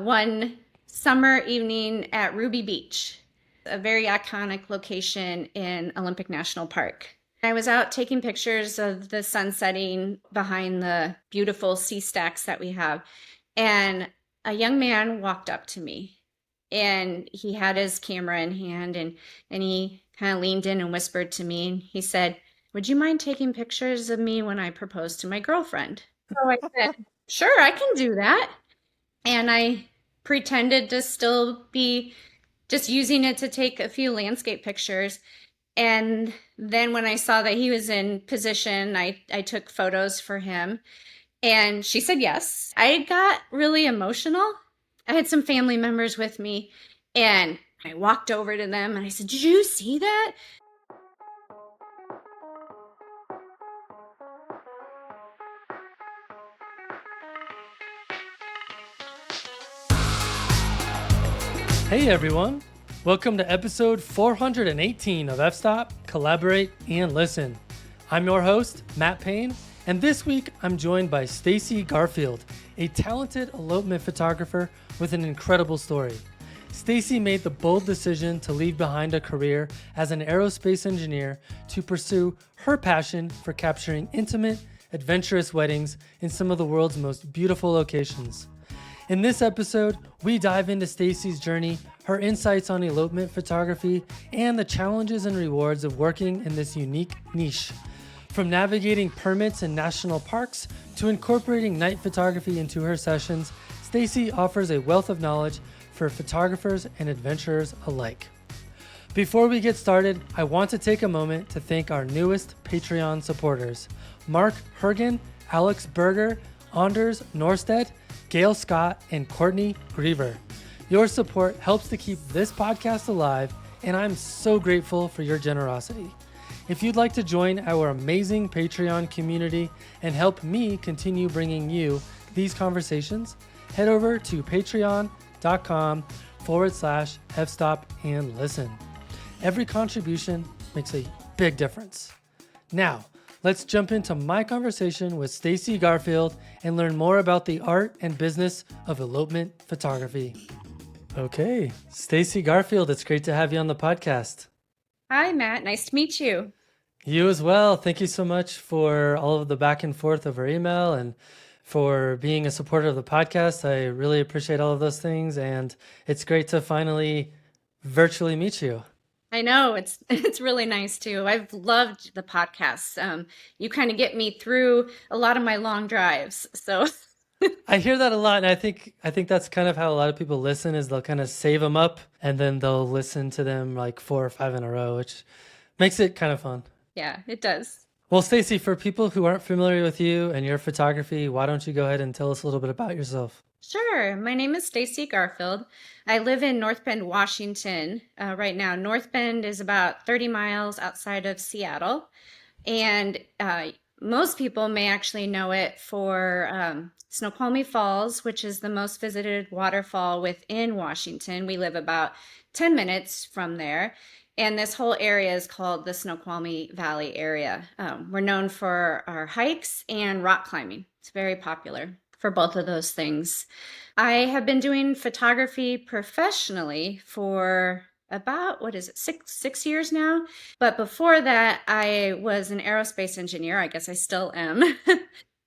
one summer evening at Ruby Beach, a very iconic location in Olympic National Park. I was out taking pictures of the sun setting behind the beautiful sea stacks that we have. And a young man walked up to me and he had his camera in hand and he kind of leaned in and whispered to me and he said, "Would you mind taking pictures of me when I propose to my girlfriend?" So I said, "Sure, I can do that." And I pretended to still be just using it to take a few landscape pictures. And then when I saw that he was in position, I took photos for him. And she said yes. I got really emotional. I had some family members with me, and I walked over to them and I said, "Did you see that?" Hey everyone, welcome to episode 418 of F-Stop, Collaborate, and Listen. I'm your host, Matt Payne, and this week I'm joined by Stacy Garfield, a talented elopement photographer with an incredible story. Stacy made the bold decision to leave behind a career as an aerospace engineer to pursue her passion for capturing intimate, adventurous weddings in some of the world's most beautiful locations. In this episode, we dive into Stacy's journey, her insights on elopement photography, and the challenges and rewards of working in this unique niche. From navigating permits in national parks to incorporating night photography into her sessions, Stacy offers a wealth of knowledge for photographers and adventurers alike. Before we get started, I want to take a moment to thank our newest Patreon supporters, Mark Hergen, Alex Berger, Anders Norstedt, Gail Scott, and Courtney Griever. Your support helps to keep this podcast alive, and I'm so grateful for your generosity. If you'd like to join our amazing Patreon community and help me continue bringing you these conversations, head over to patreon.com/fstop and listen. Every contribution makes a big difference. Now, let's jump into my conversation with Stacy Garfield and learn more about the art and business of elopement photography. Okay, Stacy Garfield, it's great to have you on the podcast. Hi, Matt. Nice to meet you. You as well. Thank you so much for all of the back and forth over email and for being a supporter of the podcast. I really appreciate all of those things, and it's great to finally virtually meet you. I know it's really nice too. I've loved the podcast. You kind of get me through a lot of my long drives. So I hear that a lot, and I think that's kind of how a lot of people listen, is they'll kind of save them up and then they'll listen to them like 4 or 5 in a row, which makes it kind of fun. yeah, it does. Well, Stacy, for people who aren't familiar with you and your photography, why don't you go ahead and tell us a little bit about yourself? Sure. My name is Stacy Garfield. I live in North Bend, Washington right now. North Bend is about 30 miles outside of Seattle. And most people may actually know it for Snoqualmie Falls, which is the most visited waterfall within Washington. We live about 10 minutes from there. And this whole area is called the Snoqualmie Valley area. We're known for our hikes and rock climbing. It's very popular for both of those things. I have been doing photography professionally for about, 6 years now. But before that, I was an aerospace engineer. I guess I still am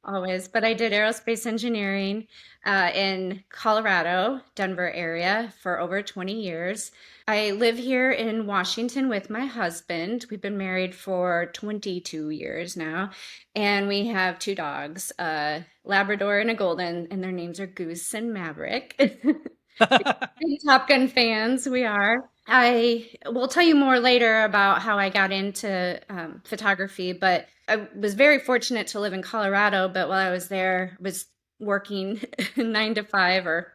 always, but I did aerospace engineering in Colorado, Denver area for over 20 years. I live here in Washington with my husband. We've been married for 22 years now, and we have 2 dogs, a Labrador and a Golden, and their names are Goose and Maverick. Big Top Gun fans, we are. I will tell you more later about how I got into photography, but I was very fortunate to live in Colorado, but while I was there, I was working 9 to 5 or,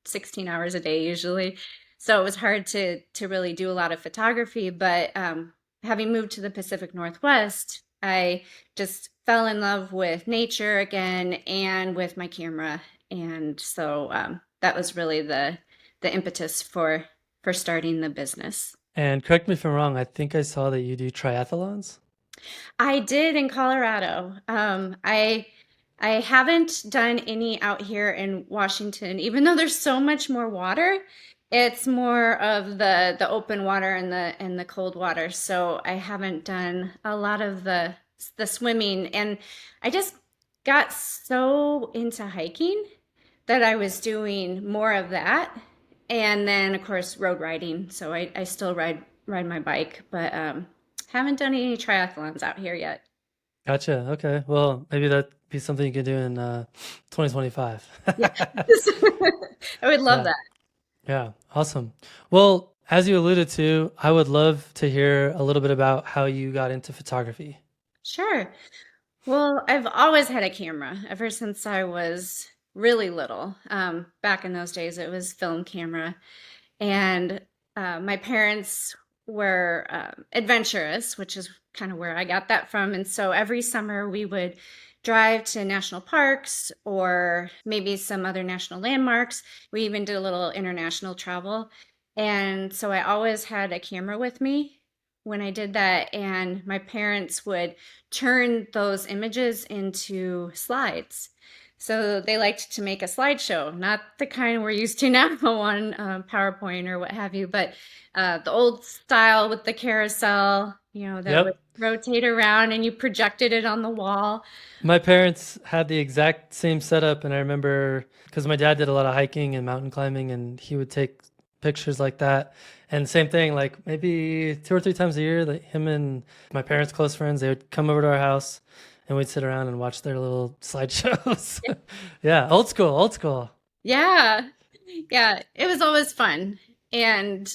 16 hours a day usually. So it was hard to really do a lot of photography, but having moved to the Pacific Northwest, I just fell in love with nature again and with my camera. And so that was really the impetus for starting the business. And correct me if I'm wrong, I think I saw that you do triathlons. I did in Colorado. I I haven't done any out here in Washington, even though there's so much more water. It's more of the open water and the cold water. So I haven't done a lot of the swimming, and I just got so into hiking that I was doing more of that. And then of course road riding. So I still ride my bike, but haven't done any triathlons out here yet. Gotcha. Okay. Well, maybe that'd be something you could do in 2025. Yeah. I would love Yeah. that. Yeah. Awesome. Well, as you alluded to, I would love to hear a little bit about how you got into photography. Sure. Well, I've always had a camera ever since I was really little. Back in those days, it was film camera. And my parents were adventurous, which is kind of where I got that from. And so every summer we would drive to national parks or maybe some other national landmarks. We even did a little international travel. And so I always had a camera with me when I did that. And my parents would turn those images into slides. So they liked to make a slideshow, not the kind we're used to now on PowerPoint or what have you, but the old style with the carousel, that would Yep. rotate around and you projected it on the wall. My parents had the exact same setup, and I remember because my dad did a lot of hiking and mountain climbing, and he would take pictures like that. And same thing, like maybe 2 or 3 times a year, that him and my parents' close friends, they would come over to our house and we'd sit around and watch their little slideshows. Yeah, old school, old school. Yeah. Yeah, it was always fun. And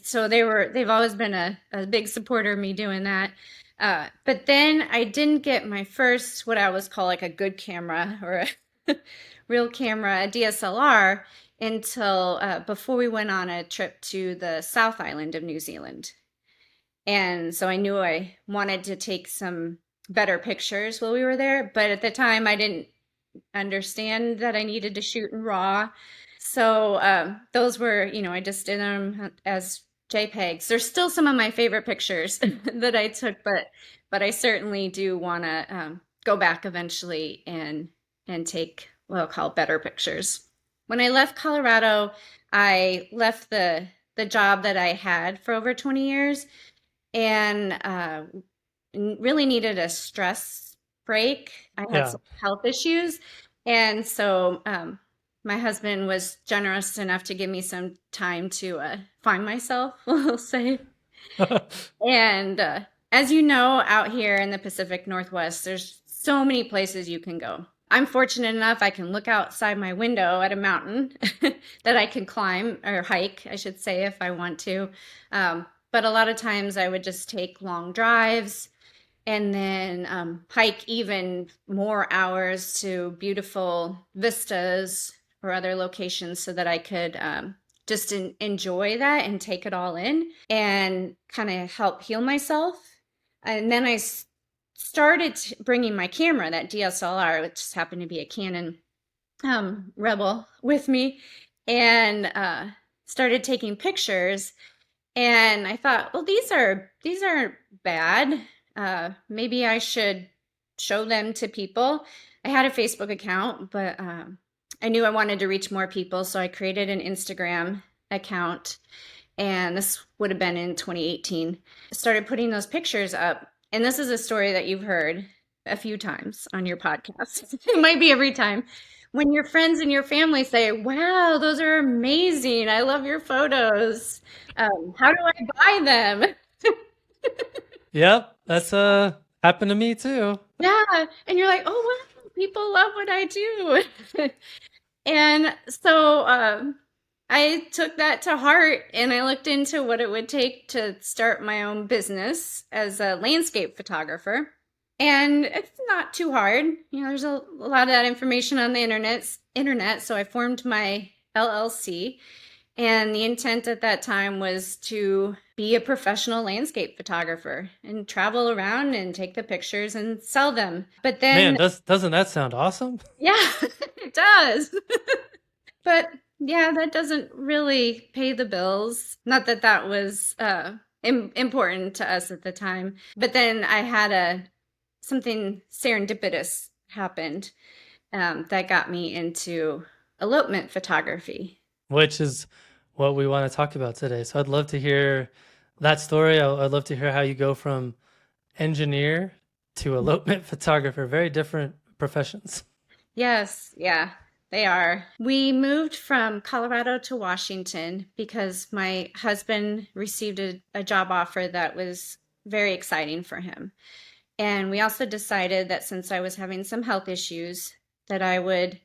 so they've always been a big supporter of me doing that. But then I didn't get my first what I always call like a good camera or a real camera, a DSLR, until before we went on a trip to the South Island of New Zealand. And so I knew I wanted to take some better pictures while we were there, but at the time I didn't understand that I needed to shoot in RAW. So those were, I just did them as JPEGs. There's still some of my favorite pictures that I took, but I certainly do want to go back eventually and take what I'll call better pictures. When I left Colorado, I left the job that I had for over 20 years and really needed a stress break. I had Yeah. some health issues. And so my husband was generous enough to give me some time to find myself, we'll say. And as you know, out here in the Pacific Northwest, there's so many places you can go. I'm fortunate enough I can look outside my window at a mountain that I can climb or hike, I should say, if I want to. But a lot of times I would just take long drives and then hike even more hours to beautiful vistas or other locations so that I could just enjoy that and take it all in and kind of help heal myself. And then I started bringing my camera, that DSLR, which just happened to be a Canon Rebel, with me, and started taking pictures. And I thought, well, these aren't bad. Maybe I should show them to people. I had a Facebook account, but I knew I wanted to reach more people, so I created an Instagram account, and this would have been in 2018. I started putting those pictures up, and this is a story that you've heard a few times on your podcast. It might be every time. When your friends and your family say, "Wow, those are amazing. I love your photos. How do I buy them?" Yep. That's happened to me too. Yeah, and you're like, "Oh wow, people love what I do." And so I took that to heart and I looked into what it would take to start my own business as a landscape photographer. And it's not too hard. There's a lot of that information on the internet. So I formed my LLC. And the intent at that time was to be a professional landscape photographer and travel around and take the pictures and sell them. But Man, then, doesn't that sound awesome? yeah, it does. But yeah, that doesn't really pay the bills. Not that that was important to us at the time. But then I had something serendipitous happened that got me into elopement photography. which is what we want to talk about today. So I'd love to hear that story. I'd love to hear how you go from engineer to elopement photographer. Very different professions. Yes, yeah, they are. We moved from Colorado to Washington because my husband received a job offer that was very exciting for him. And we also decided that since I was having some health issues, that I would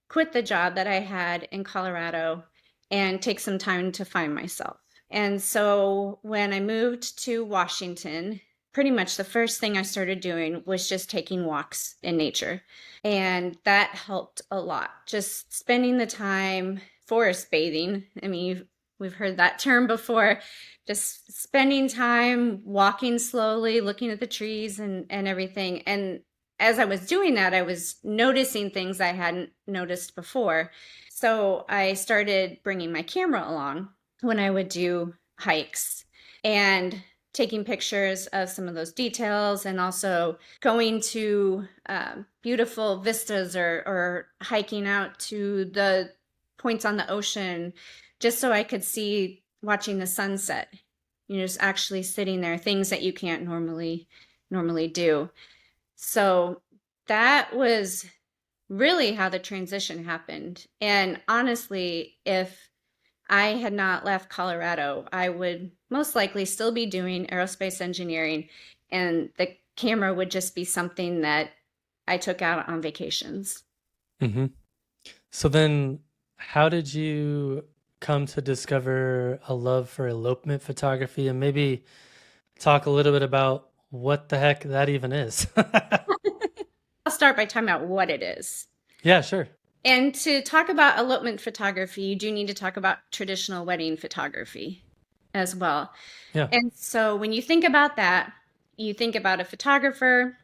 quit the job that I had in Colorado and take some time to find myself. And so when I moved to Washington, pretty much the first thing I started doing was just taking walks in nature. And that helped a lot. Just spending the time forest bathing. I mean, we've heard that term before. Just spending time walking slowly, looking at the trees and everything. And as I was doing that, I was noticing things I hadn't noticed before. So I started bringing my camera along when I would do hikes and taking pictures of some of those details, and also going to beautiful vistas, or hiking out to the points on the ocean just so I could see watching the sunset. Just actually sitting there, things that you can't normally do. So that was really how the transition happened. And honestly, if I had not left Colorado, I would most likely still be doing aerospace engineering, and the camera would just be something that I took out on vacations. Hmm. So then, how did you come to discover a love for elopement photography, and maybe talk a little bit about what the heck that even is? I'll start by talking about what it is. Yeah, sure. And to talk about elopement photography, you do need to talk about traditional wedding photography as well. Yeah. And so when you think about that, you think about a photographer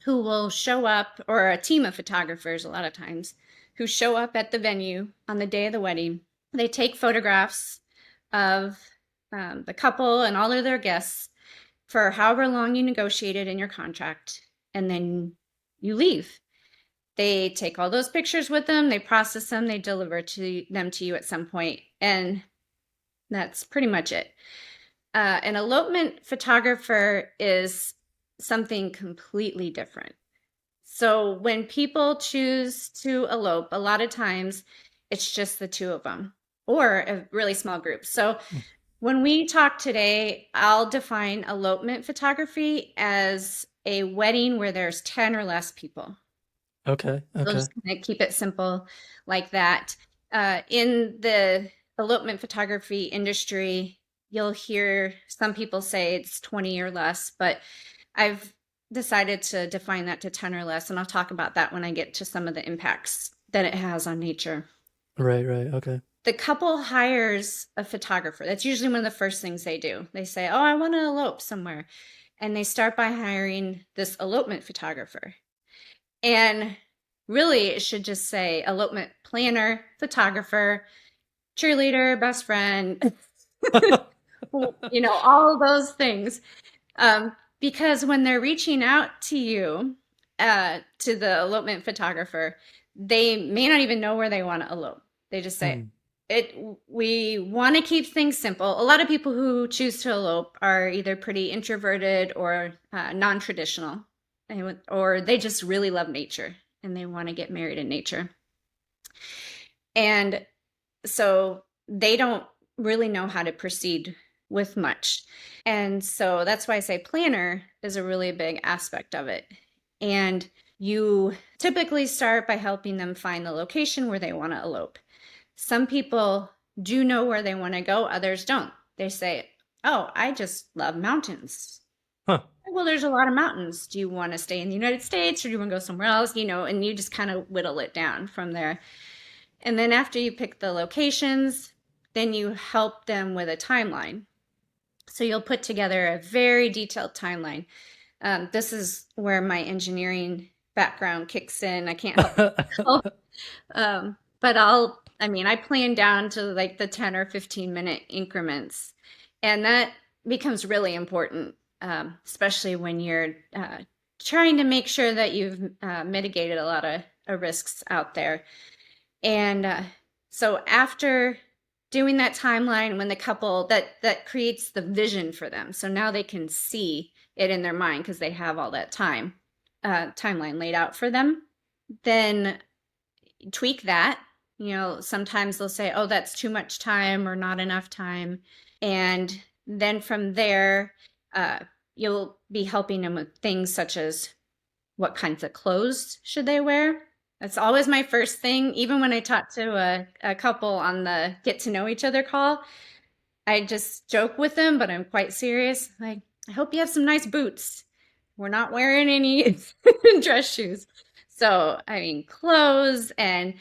who will show up, or a team of photographers a lot of times, who show up at the venue on the day of the wedding. They take photographs of the couple and all of their guests for however long you negotiated in your contract, and then you leave. They take all those pictures with them, they process them, they deliver them to you at some point, and that's pretty much it. An elopement photographer is something completely different. So when people choose to elope, a lot of times it's just the two of them or a really small group. So when we talk today, I'll define elopement photography as a wedding where there's 10 or less people. Okay. We'll Okay. just kind of keep it simple like that. In the elopement photography industry, you'll hear some people say it's 20 or less, but I've decided to define that to 10 or less, and I'll talk about that when I get to some of the impacts that it has on nature. Right, right. Okay. The couple hires a photographer. That's usually one of the first things they do. They say, "Oh, I want to elope somewhere." And they start by hiring this elopement photographer. And really, it should just say elopement planner, photographer, cheerleader, best friend, all of those things. Because when they're reaching out to you, to the elopement photographer, they may not even know where they want to elope. They just say, Hmm. we want to keep things simple. A lot of people who choose to elope are either pretty introverted or non-traditional, or they just really love nature and they want to get married in nature. And so they don't really know how to proceed with much. And so that's why I say planner is a really big aspect of it. And you typically start by helping them find the location where they want to elope. Some people do know where they want to go, others don't. They say, "Oh, I just love mountains." Huh. Well, there's a lot of mountains. Do you want to stay in the United States, or do you want to go somewhere else? And you just kind of whittle it down from there. And then after you pick the locations, then you help them with a timeline. So you'll put together a very detailed timeline. This is where my engineering background kicks in. I can't help myself. But I plan down to like the 10 or 15-minute increments. And that becomes really important, especially when you're trying to make sure that you've mitigated a lot of risks out there. And so after doing that timeline, when the couple that creates the vision for them, so now they can see it in their mind because they have all that timeline laid out for them. Then tweak that. Sometimes they'll say, "Oh, that's too much time or not enough time," and then from there, uh, you'll be helping them with things such as what kinds of clothes should they wear. That's always my first thing. Even when I talk to a couple on the get to know each other call, I just joke with them, but I'm quite serious. Like, I hope you have some nice boots. We're not wearing any dress shoes. So, I mean, clothes and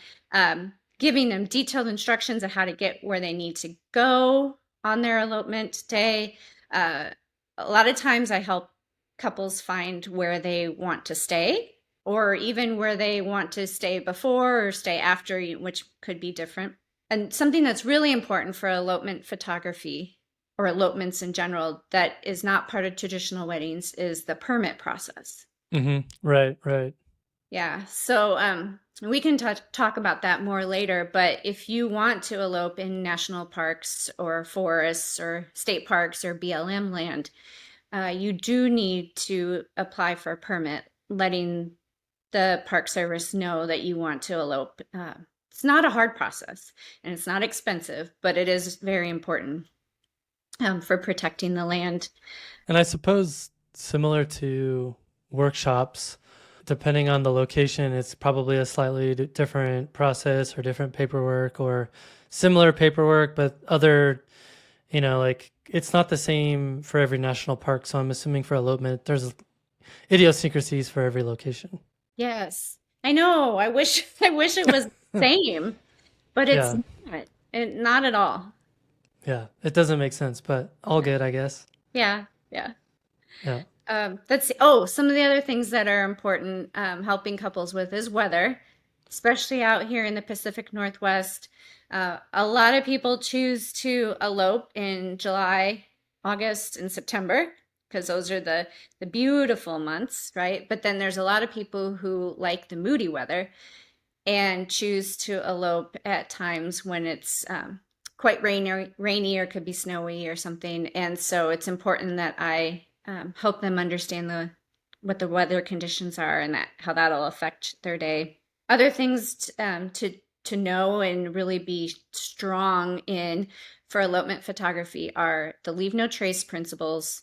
giving them detailed instructions on how to get where they need to go on their elopement day. Uh, a lot of times I help couples find where they want to stay or even where they want to stay before or stay after, which could be different. And something that's really important for elopement photography or elopements in general that is not part of traditional weddings is the permit process. Right, right. Yeah, so we can talk about that more later, but if you want to elope in national parks or forests or state parks or BLM land, you do need to apply for a permit, letting the Park Service know that you want to elope. It's not a hard process and it's not expensive, but it is very important for protecting the land. And I suppose similar to workshops, depending on the location, it's probably a slightly different process or different paperwork or similar paperwork, but other, like it's not the same for every national park. So I'm assuming for elopement, there's idiosyncrasies for every location. Yes, I know. I wish it was the same, but it's Yeah, not. Not at all. yeah. It doesn't make sense, but all good, I guess. Yeah, yeah. Yeah. Some of the other things that are important helping couples with is weather, especially out here in the Pacific Northwest. A lot of people choose to elope in July, August, and September because those are the beautiful months, right? But then there's a lot of people who like the moody weather and choose to elope at times when it's quite rainy or could be snowy or something. And so it's important that I help them understand what the weather conditions are and how that'll affect their day. Other things to know and really be strong in for elopement photography are the leave no trace principles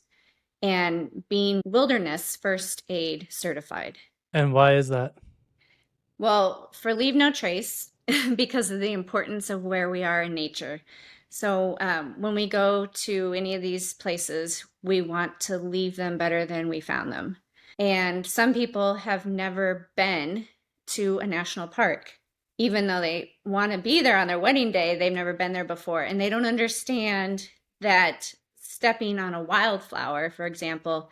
and being wilderness first aid certified. And why is that? Well, for leave no trace, because of the importance of where we are in nature. So when we go to any of these places, we want to leave them better than we found them. And some people have never been to a national park, even though they want to be there on their wedding day, they've never been there before. And they don't understand that stepping on a wildflower, for example,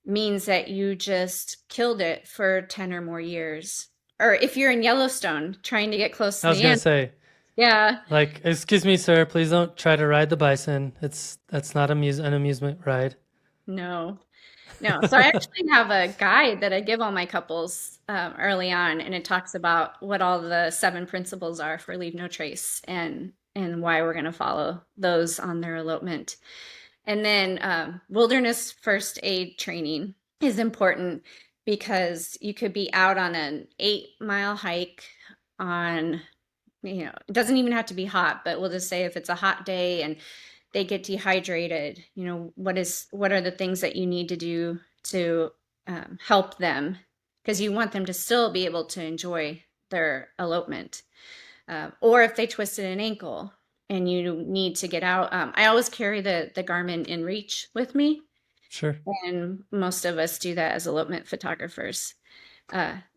means that you just killed it for 10 or more years. Or if you're in Yellowstone trying to get close I to was the gonna end. say, Yeah, like, excuse me, sir, please don't try to ride the bison. That's not an amusement ride. no, no. So I actually have a guide that I give all my couples early on, and it talks about what all the 7 principles are for leave no trace and why we're going to follow those on their elopement. And then wilderness first aid training is important because you could be out on an 8-mile hike on, it doesn't even have to be hot, but we'll just say if it's a hot day and they get dehydrated, what are the things that you need to do to help them? Because you want them to still be able to enjoy their elopement. Or if they twisted an ankle and you need to get out, I always carry the Garmin InReach with me, Sure. and most of us do that as elopement photographers.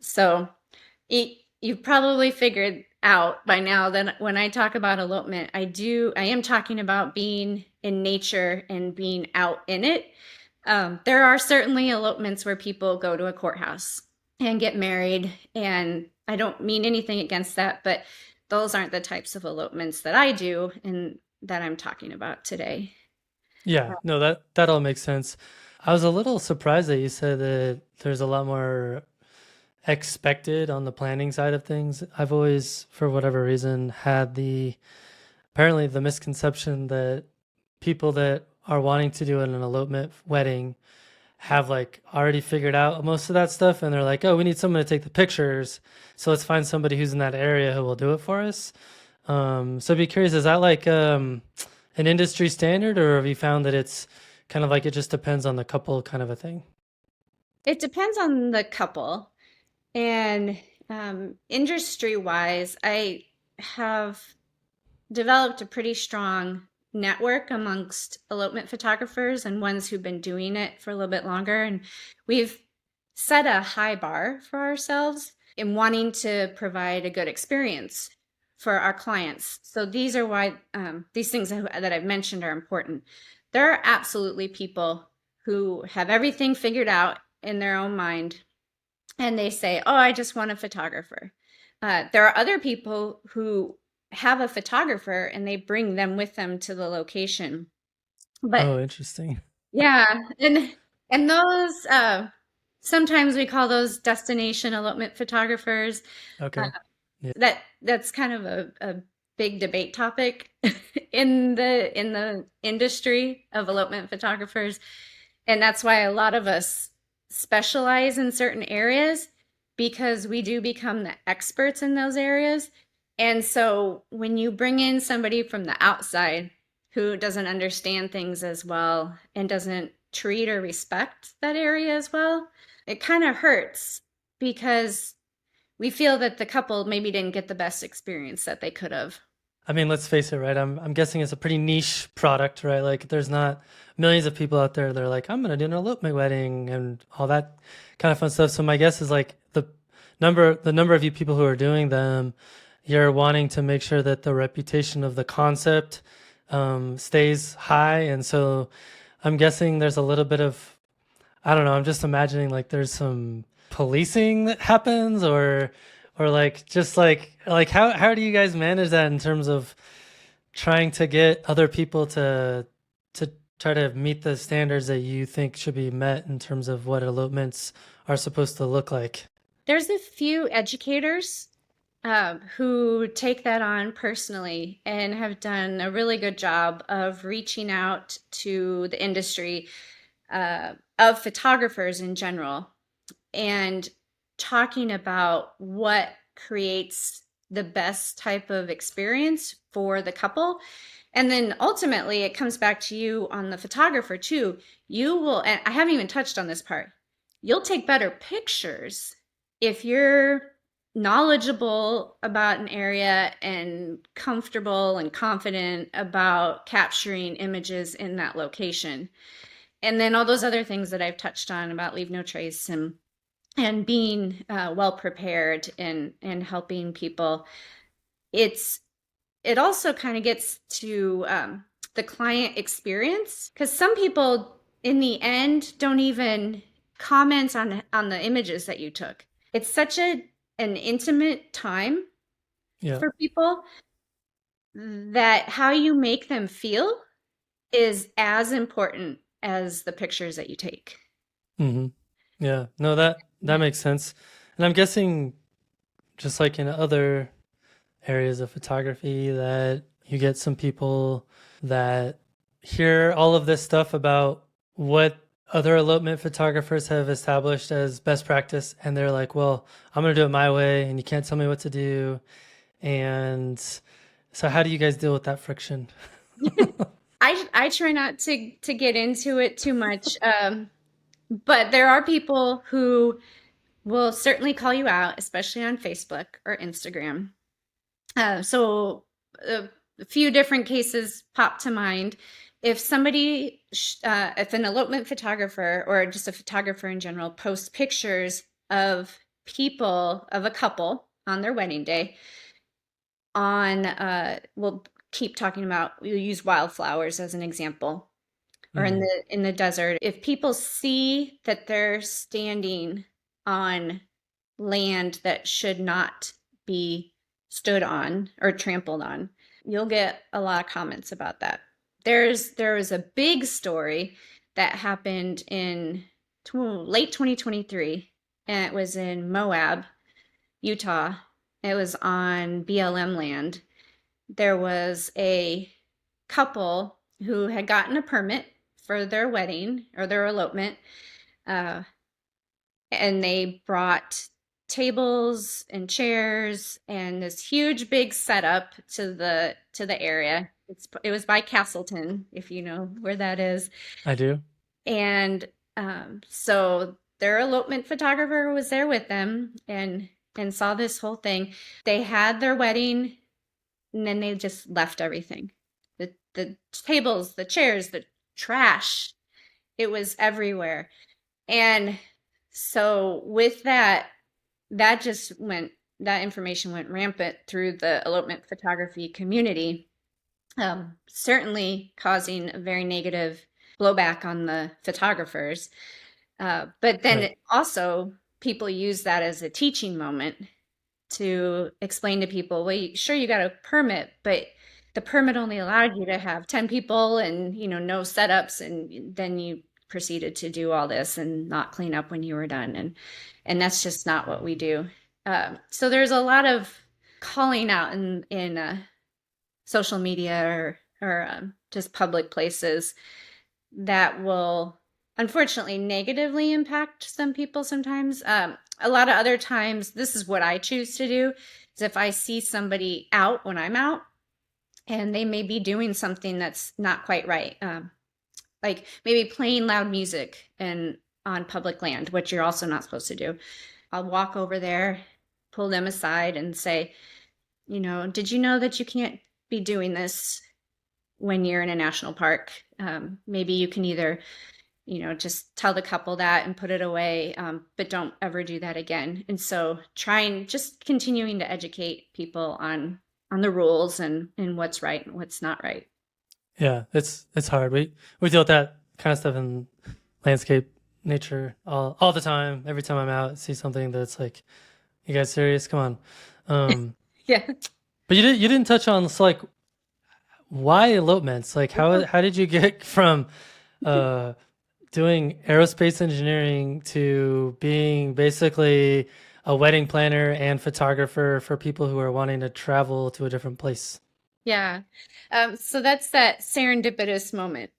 So you've probably figured out by now that when I talk about elopement, I am talking about being in nature and being out in it. There are certainly elopements where people go to a courthouse and get married, and I don't mean anything against that, but those aren't the types of elopements that I do and that I'm talking about today. Yeah, no, that all makes sense. I was a little surprised that you said that there's a lot more expected on the planning side of things. I've always, for whatever reason, had the apparently the misconception that people that are wanting to do an elopement wedding have like already figured out most of that stuff, and they're like, oh, we need someone to take the pictures, so let's find somebody who's in that area who will do it for us. So I'd be curious, is that like an industry standard, or have you found that it's kind of like it just depends on the couple kind of a thing? It depends on the couple. And industry wise, I have developed a pretty strong network amongst elopement photographers and ones who've been doing it for a little bit longer. And we've set a high bar for ourselves in wanting to provide a good experience for our clients. So these are why these things that I've mentioned are important. There are absolutely people who have everything figured out in their own mind and they say, "Oh, I just want a photographer." There are other people who have a photographer and they bring them with them to the location. But Oh, interesting. yeah, and those sometimes we call those destination elopement photographers. Uh, Okay. Yeah. that's kind of a big debate topic in the industry of elopement photographers. And that's why a lot of us specialize in certain areas because we do become the experts in those areas. And so when you bring in somebody from the outside who doesn't understand things as well and doesn't treat or respect that area as well, it kind of hurts because we feel that the couple maybe didn't get the best experience that they could have. I mean, let's face it, right? I'm guessing it's a pretty niche product, right? Like there's not millions of people out there that are like, I'm gonna do an elopement wedding and all that kind of fun stuff. So my guess is like the number of you people who are doing them, you're wanting to make sure that the reputation of the concept stays high. And so I'm guessing there's a little bit of, I don't know, I'm just imagining like there's some policing that happens, or like just like how do you guys manage that in terms of trying to get other people to try to meet the standards that you think should be met in terms of what elopements are supposed to look like? There's a few educators who take that on personally and have done a really good job of reaching out to the industry of photographers in general and talking about what creates the best type of experience for the couple. And then ultimately, it comes back to you on the photographer too. You will, and I haven't even touched on this part, you'll take better pictures if you're knowledgeable about an area and comfortable and confident about capturing images in that location. And then all those other things that I've touched on about leave no trace and being well prepared and helping people. It's it also kind of gets to the client experience because some people in the end don't even comment on the images that you took. It's such an intimate time Yeah. for people that how you make them feel is as important as the pictures that you take. Hmm. Yeah. No, that makes sense. And I'm guessing just like in other areas of photography that you get some people that hear all of this stuff about what other elopement photographers have established as best practice, and they're like, well, I'm going to do it my way and you can't tell me what to do. And so how do you guys deal with that friction? I try not to get into it too much, but there are people who will certainly call you out, especially on Facebook or Instagram. So a few different cases pop to mind. If somebody, if an elopement photographer or just a photographer in general posts pictures of people, of a couple on their wedding day, on, we'll keep talking about, we'll use wildflowers as an example, or Mm, in the desert. If people see that they're standing on land that should not be stood on or trampled on, you'll get a lot of comments about that. There was a big story that happened in late 2023, and it was in Moab, Utah. It was on BLM land. There was a couple who had gotten a permit for their wedding or their elopement, uh, and they brought tables and chairs and this huge big setup to the area. It was by Castleton, if you know where that is. I do. And so their elopement photographer was there with them and saw this whole thing. They had their wedding and then they just left everything. The tables, the chairs, the trash. It was everywhere. And so with that, that information went rampant through the elopement photography community, certainly causing a very negative blowback on the photographers. But then Right. also people use that as a teaching moment to explain to people, well, sure, you got a permit, but the permit only allowed you to have 10 people and, no setups. And then you proceeded to do all this and not clean up when you were done. And that's just not what we do. So there's a lot of calling out in social media or just public places that will unfortunately negatively impact some people sometimes. A lot of other times, this is what I choose to do, is if I see somebody out when I'm out and they may be doing something that's not quite right, like maybe playing loud music and on public land, which you're also not supposed to do. I'll walk over there, pull them aside and say, did you know that you can't be doing this when you're in a national park? Maybe you can either just tell the couple that and put it away, but don't ever do that again. And so just continuing to educate people on the rules and what's right and what's not right. Yeah, it's hard. We deal with that kind of stuff in landscape nature all the time. Every time I'm out, see something that's like, you guys serious? Come on. Yeah. But you didn't touch on, so like, why elopements? Like how did you get from doing aerospace engineering to being basically a wedding planner and photographer for people who are wanting to travel to a different place? Yeah. So that's that serendipitous moment.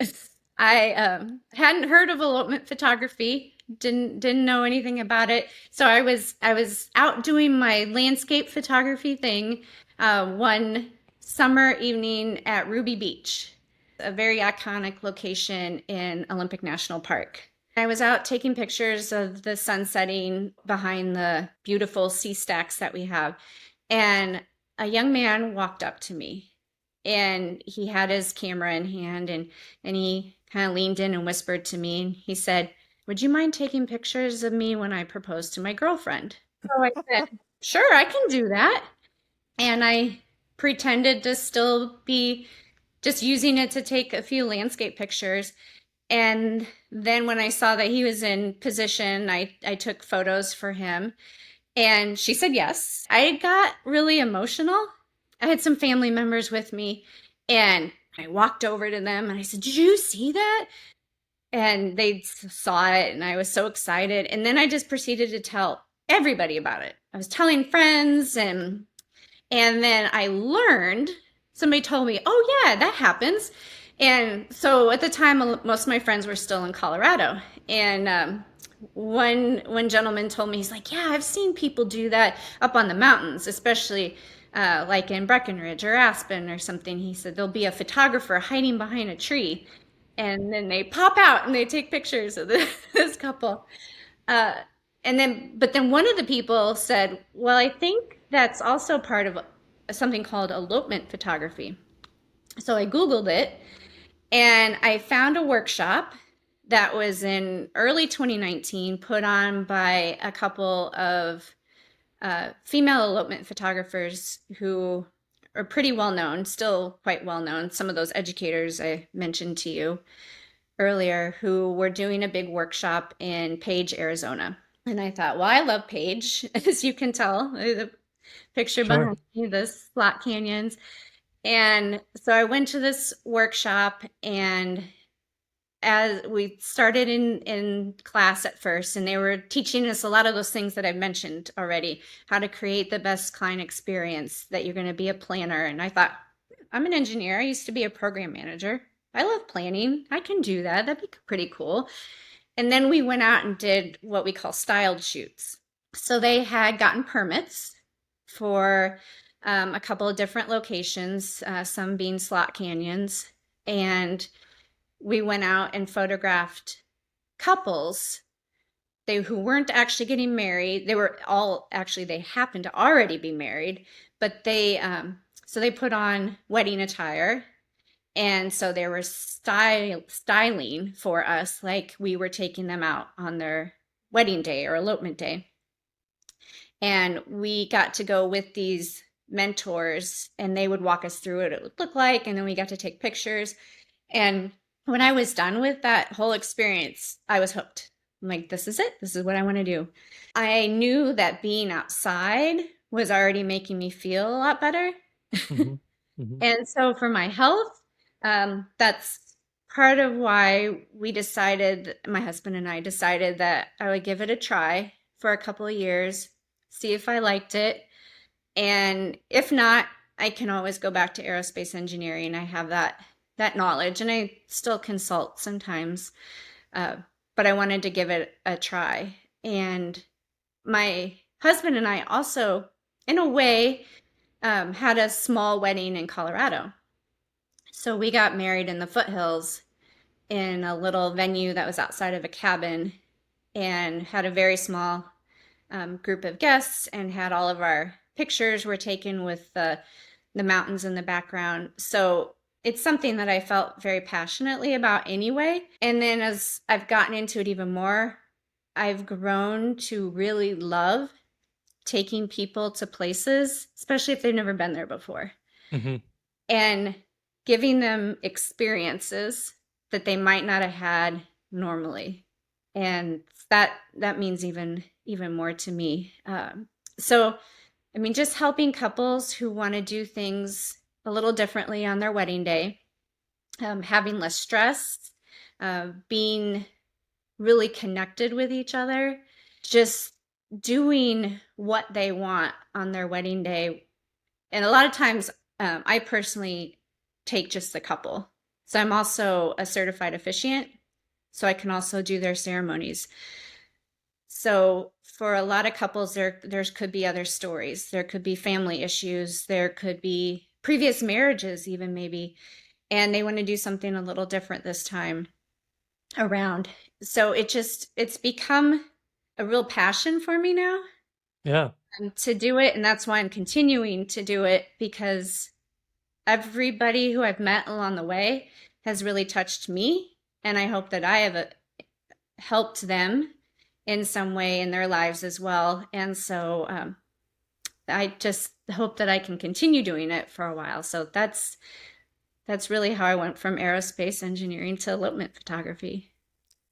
I hadn't heard of elopement photography, didn't know anything about it. So I was out doing my landscape photography thing one summer evening at Ruby Beach, a very iconic location in Olympic National Park. I was out taking pictures of the sun setting behind the beautiful sea stacks that we have, and a young man walked up to me and he had his camera in hand and he kind of leaned in and whispered to me and he said, would you mind taking pictures of me when I propose to my girlfriend? So I said, sure, I can do that. And I pretended to still be just using it to take a few landscape pictures. And then when I saw that he was in position, I took photos for him. And she said yes. I got really emotional. I had some family members with me, and I walked over to them and I said, did you see that? And they saw it, and I was so excited. And then I just proceeded to tell everybody about it. I was telling friends, and then I learned, somebody told me, oh, yeah, that happens. And so at the time, most of my friends were still in Colorado. And one gentleman told me, he's like, yeah, I've seen people do that up on the mountains, especially like in Breckenridge or Aspen or something. He said there'll be a photographer hiding behind a tree, and then they pop out and they take pictures of this couple. Uh, but then one of the people said, well, I think that's also part of something called elopement photography. So I Googled it and I found a workshop that was in early 2019 put on by a couple of female elopement photographers who are pretty well known, still quite well known. Some of those educators I mentioned to you earlier who were doing a big workshop in Page, Arizona. And I thought, well, I love Page, as you can tell, the picture Sure. behind me, the slot canyons. And so I went to this workshop and as we started in class at first, and they were teaching us a lot of those things that I've mentioned already, how to create the best client experience, that you're going to be a planner. And I thought, I'm an engineer. I used to be a program manager. I love planning. I can do that. That'd be pretty cool. And then we went out and did what we call styled shoots. So they had gotten permits for a couple of different locations, some being slot canyons. And we went out and photographed couples who weren't actually getting married. They were all actually, they happened to already be married, but so they put on wedding attire. And so they were styling for us like we were taking them out on their wedding day or elopement day. And we got to go with these mentors, and they would walk us through what it would look like. And then we got to take pictures. And when I was done with that whole experience, I was hooked. I'm like, this is it. This is what I want to do. I knew that being outside was already making me feel a lot better. Mm-hmm. Mm-hmm. And so for my health, that's part of why my husband and I decided that I would give it a try for a couple of years, see if I liked it. And if not, I can always go back to aerospace engineering. I have that knowledge, and I still consult sometimes. But I wanted to give it a try. And my husband and I also, in a way, had a small wedding in Colorado. So we got married in the foothills in a little venue that was outside of a cabin, and had a very small group of guests, and had all of our pictures were taken with the mountains in the background. So it's something that I felt very passionately about anyway. And then as I've gotten into it even more, I've grown to really love taking people to places, especially if they've never been there before, Mm-hmm. and giving them experiences that they might not have had normally. And that means even more to me. So, I mean, just helping couples who want to do things a little differently on their wedding day, having less stress, being really connected with each other, just doing what they want on their wedding day. And a lot of times, I personally take just the couple. So I'm also a certified officiant, so I can also do their ceremonies. So for a lot of couples, there could be other stories. There could be family issues. There could be previous marriages, even maybe, and they want to do something a little different this time around. So it's become a real passion for me now, Yeah. to do it, and that's why I'm continuing to do it, because everybody who I've met along the way has really touched me, and I hope that I have helped them in some way in their lives as well. And so I just hope that I can continue doing it for a while. So that's really how I went from aerospace engineering to elopement photography.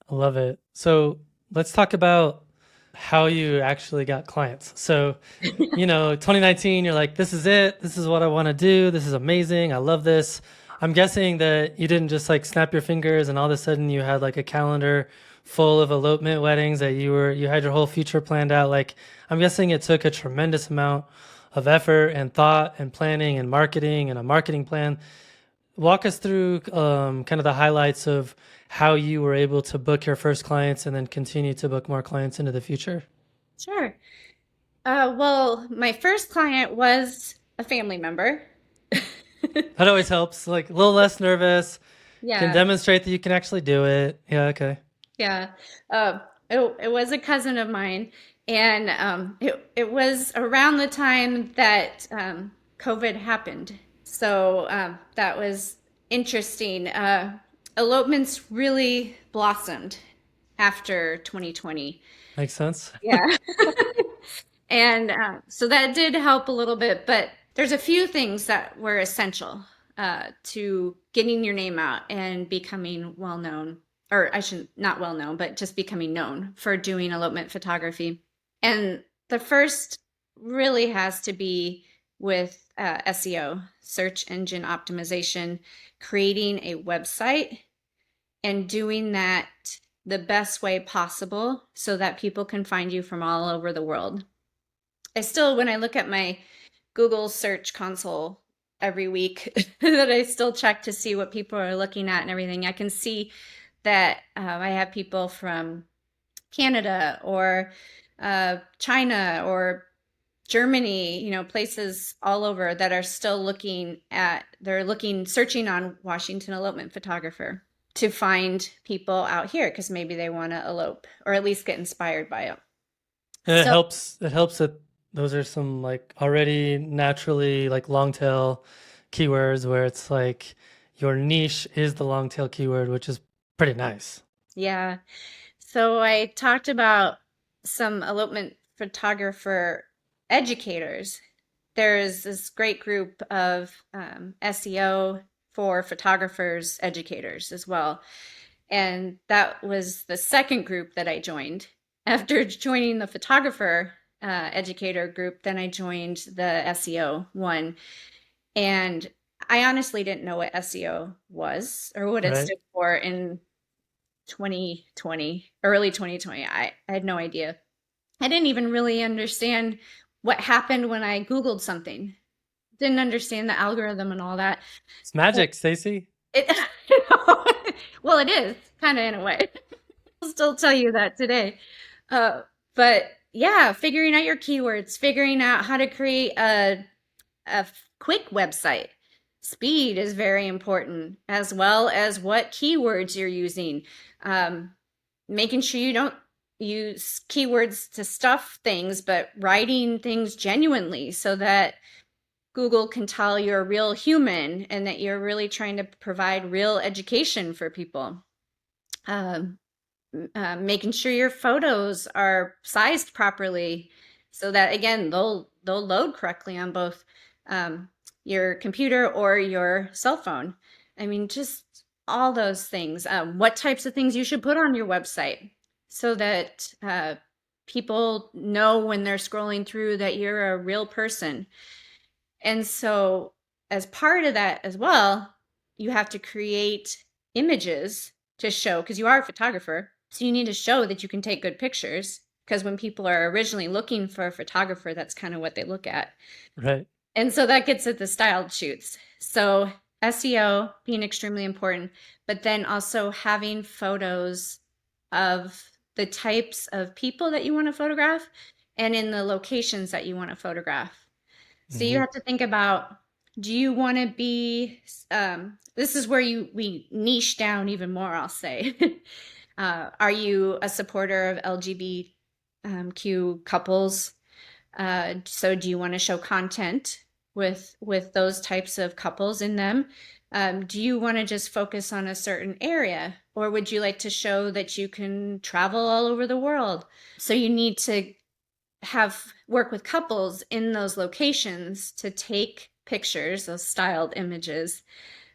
I love it. So let's talk about how you actually got clients. So, 2019, you're like, this is it. This is what I want to do. This is amazing. I love this. I'm guessing that you didn't just like snap your fingers and all of a sudden you had like a calendar full of elopement weddings that you had your whole future planned out. Like, I'm guessing it took a tremendous amount of effort and thought and planning and marketing and a marketing plan. Walk us through kind of the highlights of how you were able to book your first clients and then continue to book more clients into the future. Sure. Well, my first client was a family member. That always helps. Like a little less nervous, can Yeah, demonstrate that you can actually do it. Yeah, okay. yeah. It was a cousin of mine, and it was around the time that COVID happened. So that was interesting. Elopements really blossomed after 2020. Makes sense. Yeah. And so that did help a little bit, but there's a few things that were essential to getting your name out and becoming well known, or I shouldn't, not well known, but just becoming known for doing elopement photography. And the first really has to be with SEO, search engine optimization, creating a website and doing that the best way possible so that people can find you from all over the world. I still, when I look at my Google search console every week, that I still check to see what people are looking at and everything, I can see that I have people from Canada or China or Germany, places all over that are still searching on Washington elopement photographer to find people out here because maybe they want to elope or at least get inspired by it. And it So, helps. It helps that those are some like already naturally like long tail keywords where it's like your niche is the long tail keyword, which is pretty nice. yeah. So I talked about some elopement photographer educators. There's this great group of SEO for photographers educators as well. And that was the second group that I joined. After joining the photographer educator group, then I joined the SEO one. And I honestly didn't know what SEO was or what it Right? stood for in 2020, early 2020. I had no idea. I didn't even really understand what happened when I Googled something. Didn't understand the algorithm and all that. It's magic, Stacy. It, well, it is kind of in a way. I'll still tell you that today. Uh, but yeah, figuring out your keywords, figuring out how to create a quick website. Speed is very important, as well as what keywords you're using. Um, Making sure you don't use keywords to stuff things, but writing things genuinely so that Google can tell you're a real human and that you're really trying to provide real education for people. Um, Making sure your photos are sized properly so that again they'll load correctly on both um, your computer or your cell phone. I mean, just all those things. What types of things you should put on your website so that people know when they're scrolling through that you're a real person. And so, as part of that as well, you have to create images to show, because you are a photographer. So, you need to show that you can take good pictures. Because when people are originally looking for a photographer, that's kind of what they look at. Right. And so that gets at the styled shoots. So, SEO being extremely important, but then also having photos of the types of people that you want to photograph and in the locations that you want to photograph. So you Hmm. have to think about, do you want to be, this is where we niche down even more, I'll say. Are you a supporter of LGBTQ couples? So do you want to show content with those types of couples in them? Do you want to just focus on a certain area, or would you like to show that you can travel all over the world? So you need to have work with couples in those locations to take pictures, those styled images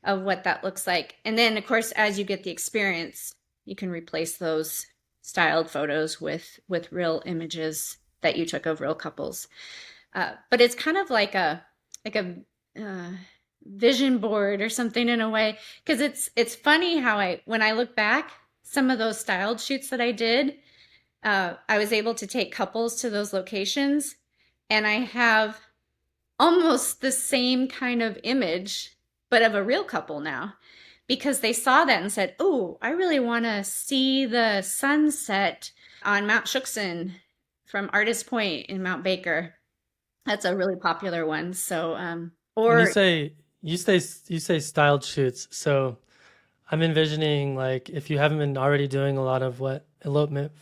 of what that looks like. And then, of course, as you get the experience, you can replace those styled photos with real images that you took of real couples. But it's kind of like a uh, vision board or something in a way, because it's funny how when I look back, some of those styled shoots that I did, I was able to take couples to those locations, and I have almost the same kind of image, but of a real couple now, because they saw that and said, "Oh, I really want to see the sunset on Mount Shuksan from Artist Point in Mount Baker." That's a really popular one. So, When you or say you say styled shoots, so I'm envisioning like if you haven't been already doing a lot of what elopement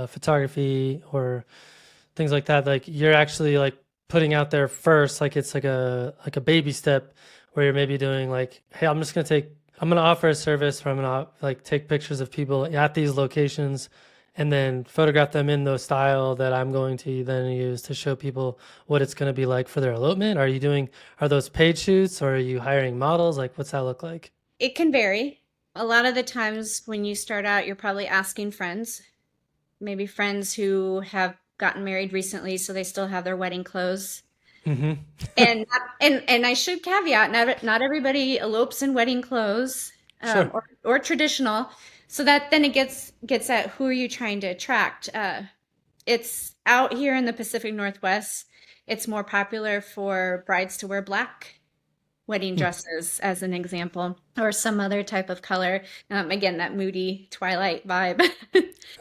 photography or things like that, like you're actually like putting out there first, like it's like a baby step where you're maybe doing like, hey, I'm gonna offer a service where I'm gonna like take pictures of people at these locations and then photograph them in the style that I'm going to then use to show people what it's gonna be like for their elopement. Are those paid shoots or are you hiring models? Like what's that look like? it can vary. A lot of the times when you start out, you're probably asking friends, maybe friends who have gotten married recently, so they still have their wedding clothes. Hmm. And I should caveat, not everybody elopes in wedding clothes. Sure. or traditional. So that then it gets at who are you trying to attract. It's out here in the Pacific Northwest. It's more popular for brides to wear black wedding Hmm. dresses, as an example, or some other type of color. Again, that moody twilight vibe.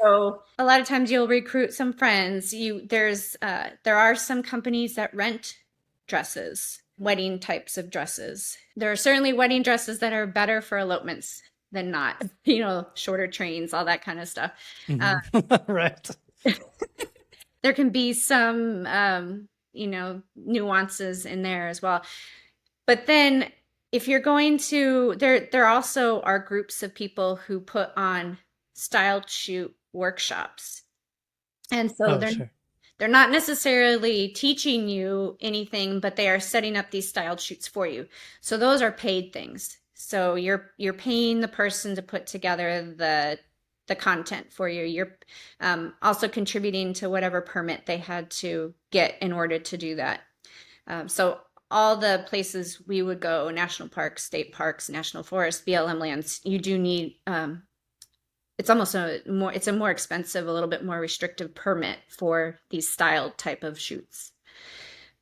So a lot of times you'll recruit some friends. There are some companies that rent dresses, wedding types of dresses. There are certainly wedding dresses that are better for elopements than not. Shorter trains, all that kind of stuff. Uh, Hmm. Right. there can be some nuances in there as well. But then if you're going to there also are groups of people who put on styled shoot workshops. And so Oh, they're sure. they're not necessarily teaching you anything, but they are setting up these styled shoots for you. So those are paid things. So you're paying the person to put together the content for you. You're also contributing to whatever permit they had to get in order to do that. So all the places we would go, national parks, state parks, national forests, BLM lands, you do need it's a more expensive, a little bit more restrictive permit for these styled type of shoots.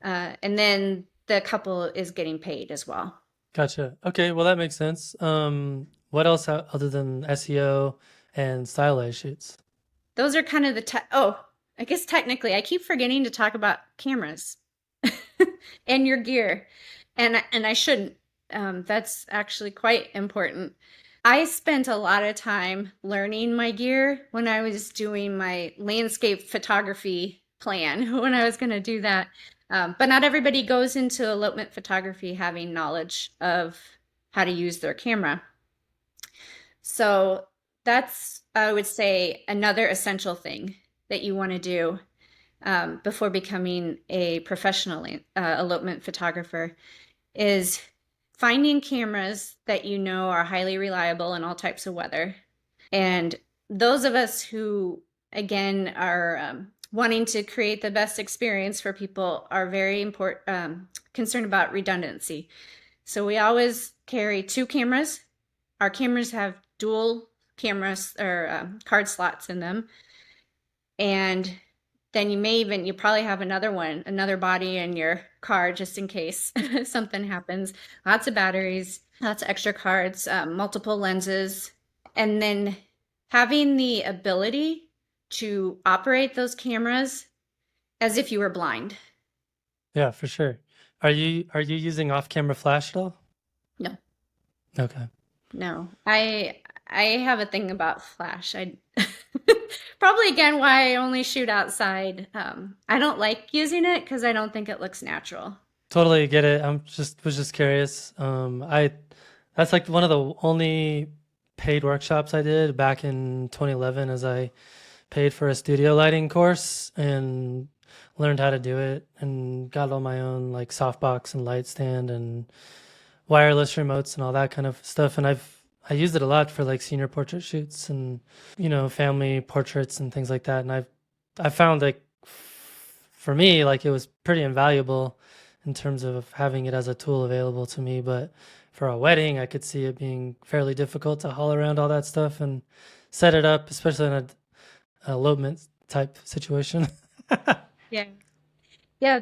And then the couple is getting paid as well. Gotcha. Okay, well that makes sense. What else other than SEO and stylized shoots? Those are kind of I guess technically I keep forgetting to talk about cameras and your gear. And I shouldn't. That's actually quite important. I spent a lot of time learning my gear when I was doing my landscape photography plan, when I was going to do that. But not everybody goes into elopement photography having knowledge of how to use their camera. So that's, I would say, another essential thing that you want to do before becoming a professional elopement photographer is finding cameras that you know are highly reliable in all types of weather. And those of us who, again, are wanting to create the best experience for people are very concerned about redundancy. So we always carry two cameras. Our cameras have dual cameras or card slots in them. And then you probably have another body in your car just in case something happens. Lots of batteries, lots of extra cards, multiple lenses, and then having the ability to operate those cameras as if you were blind. Yeah, for sure. Are you using off-camera flash at all? No, Okay. no. I have a thing about flash. I probably again why I only shoot outside. I don't like using it because I don't think it looks natural. Totally get it. Was just curious. I That's like one of the only paid workshops I did back in 2011 as I paid for a studio lighting course and learned how to do it and got all my own like softbox and light stand and wireless remotes and all that kind of stuff. And I used it a lot for like senior portrait shoots and family portraits and things like that. And I found like for me like it was pretty invaluable in terms of having it as a tool available to me. But for a wedding, I could see it being fairly difficult to haul around all that stuff and set it up, especially in an elopement type situation. Yeah. Yeah,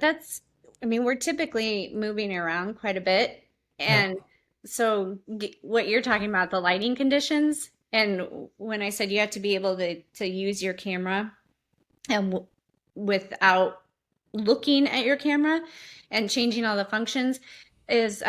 I mean, we're typically moving around quite a bit. Yeah. And so what you're talking about, the lighting conditions, and when I said you have to be able to use your camera and without looking at your camera and changing all the functions is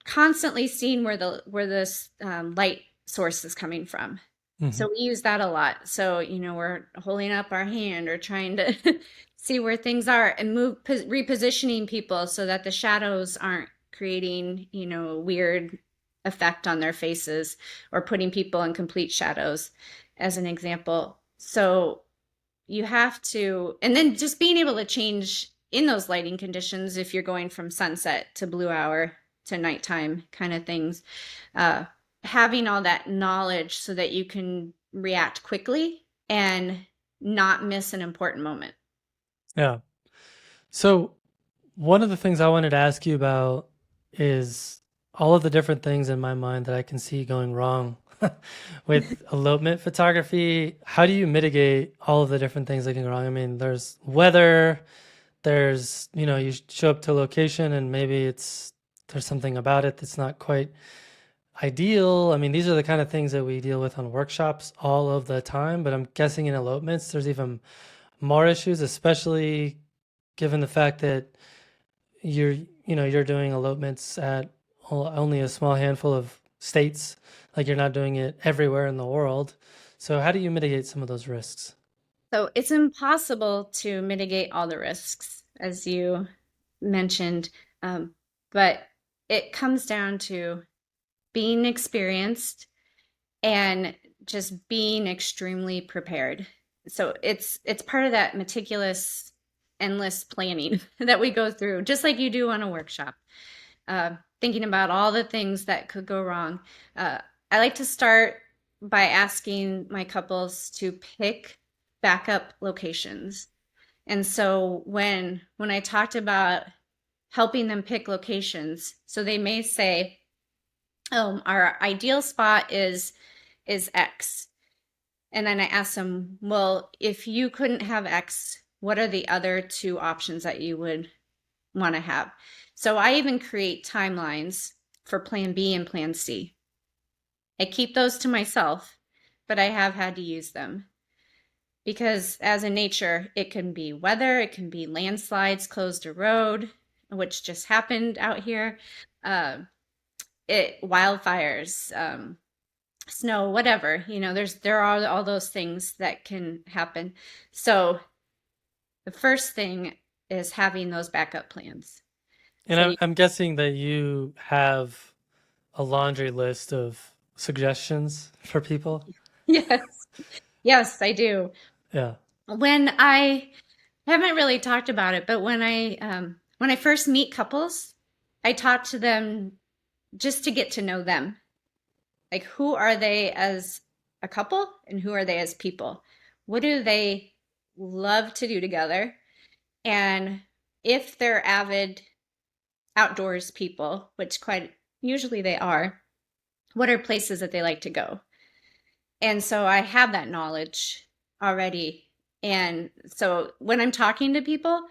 constantly seeing where this light source is coming from. Hmm. So we use that a lot. So, we're holding up our hand or trying to see where things are and repositioning people so that the shadows aren't creating, a weird effect on their faces or putting people in complete shadows, as an example. So you have to, and then just being able to change in those lighting conditions if you're going from sunset to blue hour to nighttime kind of things. Uh, Having all that knowledge so that you can react quickly and not miss an important moment. Yeah. So one of the things I wanted to ask you about is all of the different things in my mind that I can see going wrong with elopement photography. How do you mitigate all of the different things that can go wrong? I mean, there's weather, there's, you show up to a location and maybe there's something about it that's not quite ideal. I mean, these are the kind of things that we deal with on workshops all of the time, but I'm guessing in elopements, there's even more issues, especially given the fact that you're doing elopements at only a small handful of states, like you're not doing it everywhere in the world. So how do you mitigate some of those risks? So it's impossible to mitigate all the risks, as you mentioned, but it comes down to being experienced and just being extremely prepared. So it's part of that meticulous, endless planning that we go through, just like you do on a workshop, thinking about all the things that could go wrong. I like to start by asking my couples to pick backup locations. And so when I talked about helping them pick locations, so they may say, "Oh, our ideal spot is X." And then I ask them, "Well, if you couldn't have X, what are the other two options that you would want to have?" So I even create timelines for plan B and plan C. I keep those to myself, but I have had to use them because as in nature, it can be weather, it can be landslides, closed a road, which just happened out here, uh, it wildfires, snow, whatever. There are all those things that can happen. So the first thing is having those backup plans. And So I'm guessing that you have a laundry list of suggestions for people. yes, yes, I do. Yeah. When I haven't really talked about it, but when I first meet couples, I talk to them just to get to know them. Like, who are they as a couple and who are they as people? What do they love to do together? And if they're avid outdoors people, which quite usually they are, what are places that they like to go? And so I have that knowledge already. And so when I'm talking to people,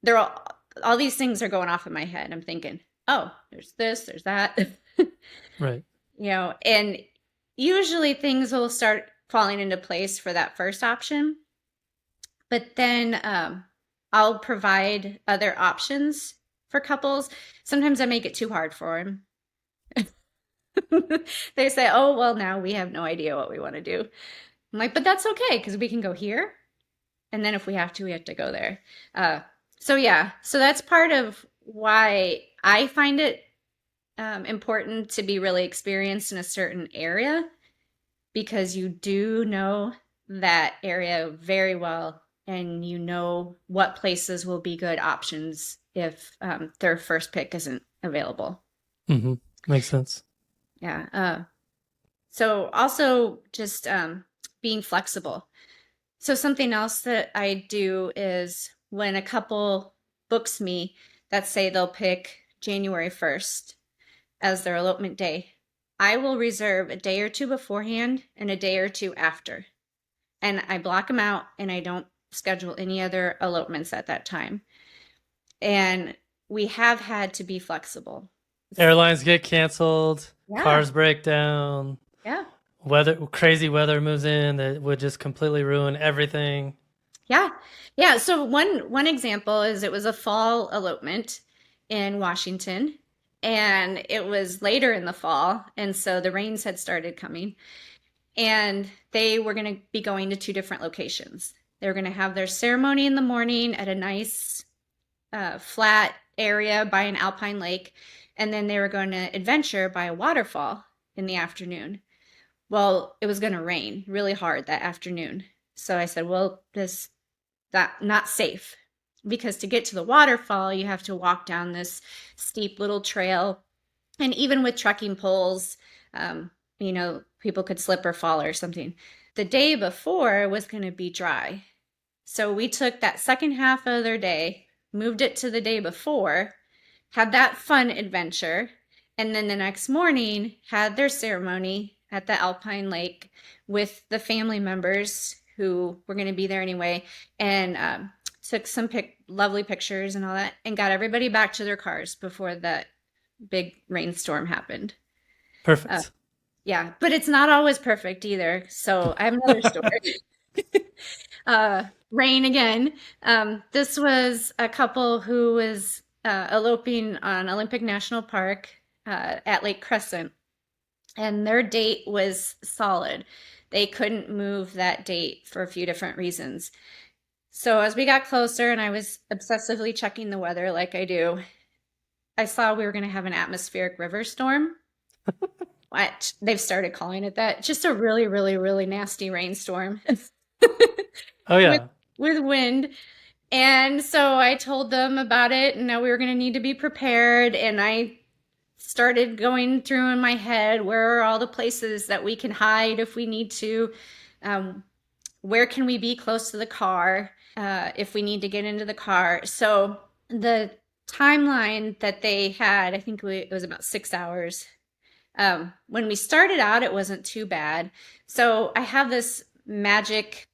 they're all these things are going off in my head. I'm thinking, oh, there's this, there's that. Right. And usually things will start falling into place for that first option. But then I'll provide other options for couples. Sometimes I make it too hard for them. They say, oh, well, now we have no idea what we want to do. I'm like, but that's okay because we can go here. And then if we have to go there. Uh, so, yeah, so that's part of why I find it important to be really experienced in a certain area because you do know that area very well and you know what places will be good options if their first pick isn't available. Mm-hmm. Makes sense. Yeah. So also just being flexible. So something else that I do is when a couple books me that say they'll pick January 1st as their elopement day, I will reserve a day or two beforehand and a day or two after. And I block them out and I don't schedule any other elopements at that time. And we have had to be flexible. Airlines get canceled, Yeah. cars break down, Yeah. crazy weather moves in that would just completely ruin everything. Yeah. Yeah. So one example is it was a fall elopement in Washington and it was later in the fall and so the rains had started coming and they were going to be going to two different locations. They were going to have their ceremony in the morning at a nice flat area by an alpine lake and then they were going to adventure by a waterfall in the afternoon. Well, it was going to rain really hard that afternoon. So I said, well, this that not safe because to get to the waterfall you have to walk down this steep little trail and even with trekking poles people could slip or fall or something. The day before was going to be dry, so we took that second half of their day, moved it to the day before, had that fun adventure, And then the next morning had their ceremony at the Alpine Lake with the family members who were going to be there anyway, and took some lovely pictures and all that, and got everybody back to their cars before that big rainstorm happened. Uh, Perfect. yeah, but it's not always perfect either. So I have another story. Rain again. This was a couple who was eloping on Olympic National Park at Lake Crescent, and their date was solid. They couldn't move that date for a few different reasons. So as we got closer and I was obsessively checking the weather like I do, I saw we were going to have an atmospheric river storm. What they've started calling it that. Just a really, really, really nasty rainstorm Oh with yeah. wind. And so I told them about it and that we were going to need to be prepared. And I started going through in my head, where are all the places that we can hide if we need to? Um, where can we be close to the car if we need to get into the car? So the timeline that they had, I think it was about 6 hours. When we started out, it wasn't too bad. So I have this magic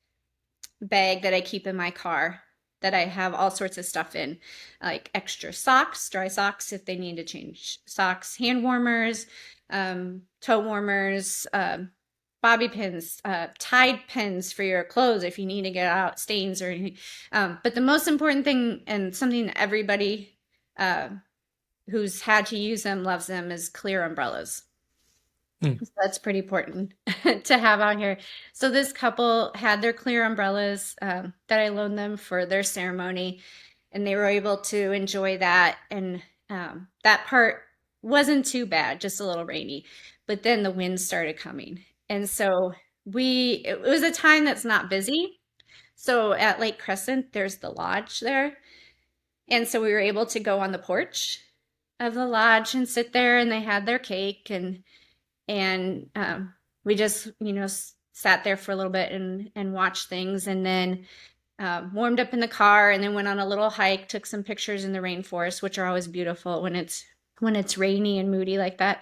bag that I keep in my car that I have all sorts of stuff in, like extra socks, dry socks if they need to change socks, hand warmers, toe warmers, bobby pins, Tide pins for your clothes if you need to get out stains or anything. But the most important thing, and something that everybody who's had to use them loves them, is clear umbrellas. Hmm. So that's pretty important to have out here. So this couple had their clear umbrellas that I loaned them for their ceremony, and they were able to enjoy that. And that part wasn't too bad, just a little rainy. But then the wind started coming, and so it was a time that's not busy. So at Lake Crescent, there's the lodge there, and so we were able to go on the porch of the lodge and sit there, and they had their cake and we just sat there for a little bit and watched things, and then warmed up in the car, and then went on a little hike, took some pictures in the rainforest, which are always beautiful when it's rainy and moody like that.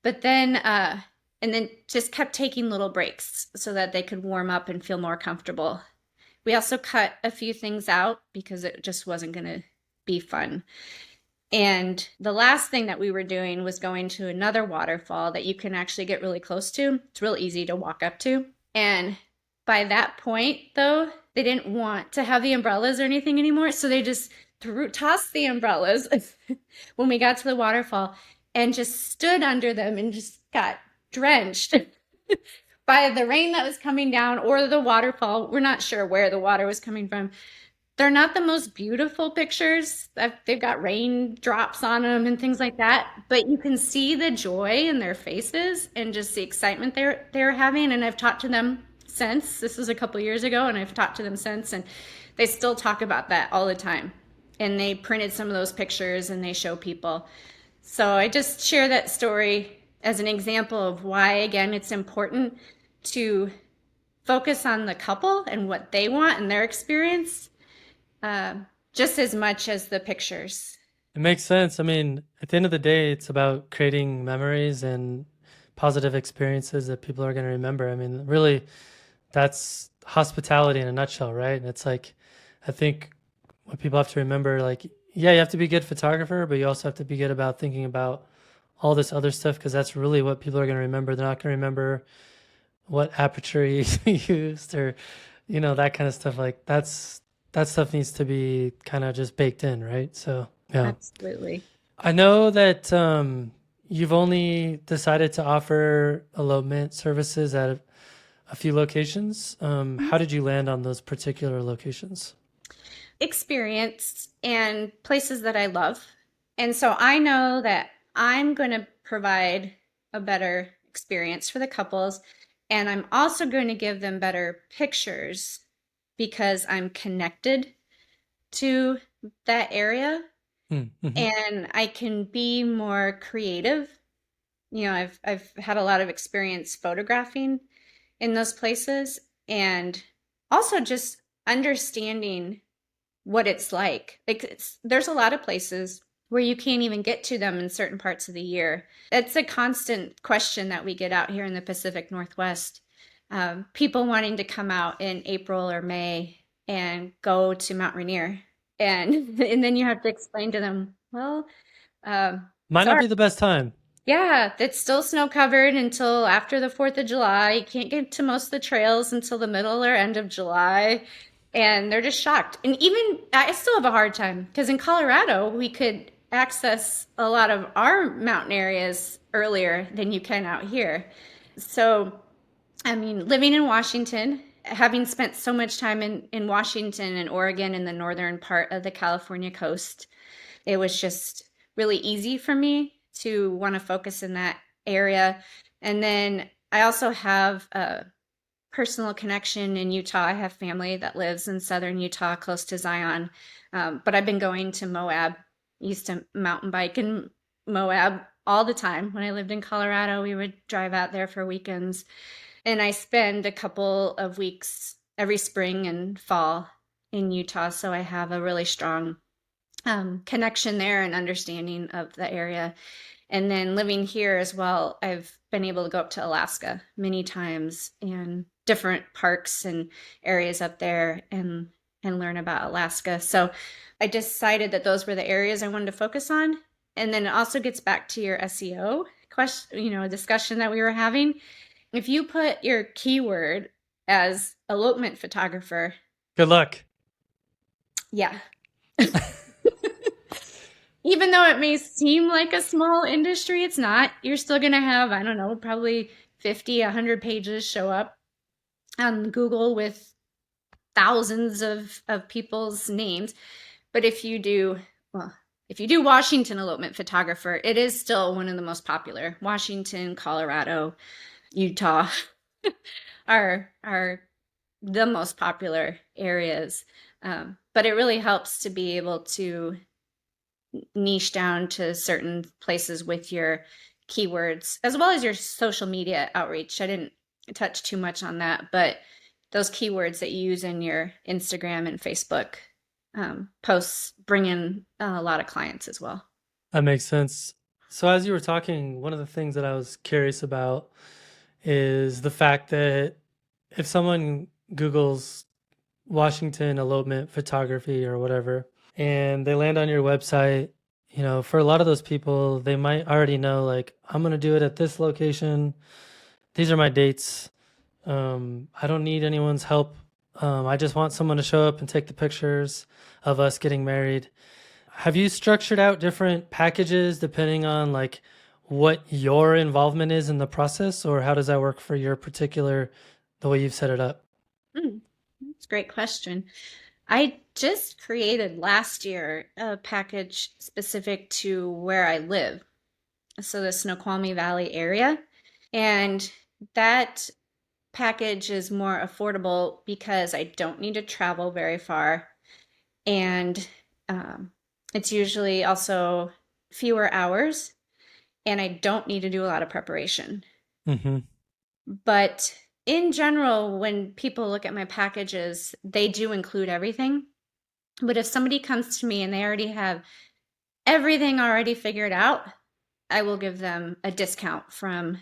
But then and then just kept taking little breaks so that they could warm up and feel more comfortable. We also cut a few things out because it just wasn't going to be fun. And the last thing that we were doing was going to another waterfall that you can actually get really close to. It's real easy to walk up to. And by that point, though, they didn't want to have the umbrellas or anything anymore. So they just tossed the umbrellas when we got to the waterfall and just stood under them and just got drenched by the rain that was coming down or the waterfall. We're not sure where the water was coming from. They're not the most beautiful pictures. They've got raindrops on them and things like that, but you can see the joy in their faces and just the excitement they're having. And I've talked to them since. This was a couple years ago, and I've talked to them since, and they still talk about that all the time. And they printed some of those pictures and they show people. So I just share that story as an example of why, again, it's important to focus on the couple and what they want and their experience just as much as the pictures. It makes sense. I mean, at the end of the day, it's about creating memories and positive experiences that people are going to remember. I mean, really, that's hospitality in a nutshell, right? And it's like, I think what people have to remember, like, yeah, you have to be a good photographer, but you also have to be good about thinking about all this other stuff because that's really what people are going to remember. They're not going to remember what aperture you used or, that kind of stuff. Like, that stuff needs to be kind of just baked in, right? So, yeah. Absolutely. I know that you've only decided to offer elopement services at a few locations. How did you land on those particular locations? Experience and places that I love. And so I know that I'm going to provide a better experience for the couples. And I'm also going to give them better pictures because I'm connected to that area Mm-hmm. and I can be more creative. I've had a lot of experience photographing in those places and also just understanding what it's like. There's a lot of places where you can't even get to them in certain parts of the year. It's a constant question that we get out here in the Pacific Northwest. People wanting to come out in April or May and go to Mount Rainier. And and then you have to explain to them, well, Might not sorry. be the best time. Yeah, it's still snow covered until after the 4th of July. You can't get to most of the trails until the middle or end of July. And they're just shocked. And even I still have a hard time because in Colorado, we could access a lot of our mountain areas earlier than you can out here. So, I mean, living in Washington, having spent so much time in Washington and Oregon in the northern part of the California coast, it was just really easy for me to want to focus in that area. And then I also have a personal connection in Utah. I have family that lives in southern Utah, close to Zion. But I've been going to Moab. Used to mountain bike in Moab all the time. When I lived in Colorado, we would drive out there for weekends. And I spend a couple of weeks every spring and fall in Utah. So I have a really strong connection there and understanding of the area. And then living here as well, I've been able to go up to Alaska many times and different parks and areas up there and learn about Alaska. So I decided that those were the areas I wanted to focus on. And then it also gets back to your SEO question, discussion that we were having. If you put your keyword as elopement photographer, Good luck. yeah. Even though it may seem like a small industry, it's not. You're still going to have, I don't know, probably 50, 100 pages show up on Google with thousands of people's names. But if you do Washington elopement photographer, it is still one of the most popular. Washington, Colorado, Utah are the most popular areas. But it really helps to be able to niche down to certain places with your keywords as well as your social media outreach. I didn't touch too much on that, but those keywords that you use in your Instagram and Facebook posts bring in a lot of clients as well. That makes sense. So as you were talking, one of the things that I was curious about is the fact that if someone Googles Washington elopement photography or whatever, and they land on your website, for a lot of those people, they might already know, like, I'm going to do it at this location. These are my dates. I don't need anyone's help. I just want someone to show up and take the pictures of us getting married. Have you structured out different packages depending on like what your involvement is in the process, or how does that work for your particular, the way you've set it up? That's a great question. I just created last year a package specific to where I live, so the Snoqualmie Valley area. And that package is more affordable because I don't need to travel very far. And it's usually also fewer hours, and I don't need to do a lot of preparation. Mm-hmm. But in general, when people look at my packages, they do include everything. But if somebody comes to me and they already have everything already figured out, I will give them a discount from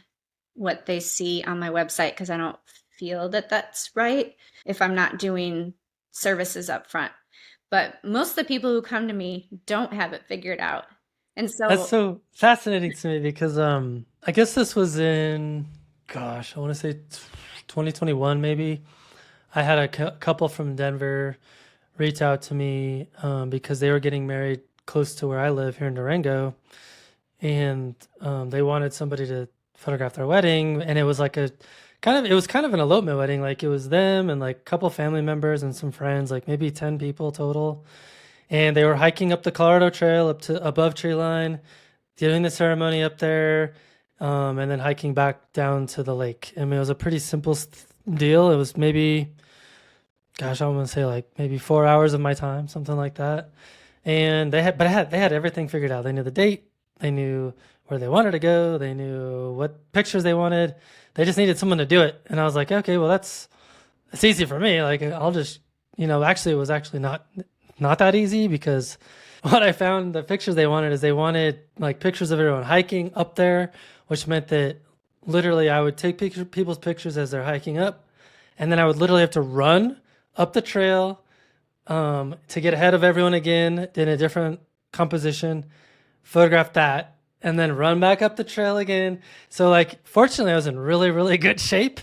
what they see on my website because I don't feel that that's right if I'm not doing services up front. But most of the people who come to me don't have it figured out. And That's so, so fascinating to me because I guess this was in, gosh, I want to say 2021 maybe. I had a couple from Denver reach out to me because they were getting married close to where I live here in Durango, and they wanted somebody to photograph their wedding, and it was like it was kind of an elopement wedding. Like it was them and like a couple family members and some friends, like maybe 10 people total. And they were hiking up the Colorado Trail up to above tree line, doing the ceremony up there, and then hiking back down to the lake. I mean, it was a pretty simple deal. It was maybe, gosh, I want to say like maybe 4 hours of my time, something like that. And they had everything figured out. They knew the date, they knew where they wanted to go, they knew what pictures they wanted. They just needed someone to do it. And I was like, okay, well it's easy for me. Like I'll just, actually it was actually not not that easy because what I found the pictures they wanted is they wanted like pictures of everyone hiking up there, which meant that literally I would take people's pictures as they're hiking up, and then I would literally have to run up the trail to get ahead of everyone again in a different composition, photograph that, and then run back up the trail again. So like, fortunately, I was in really, really good shape.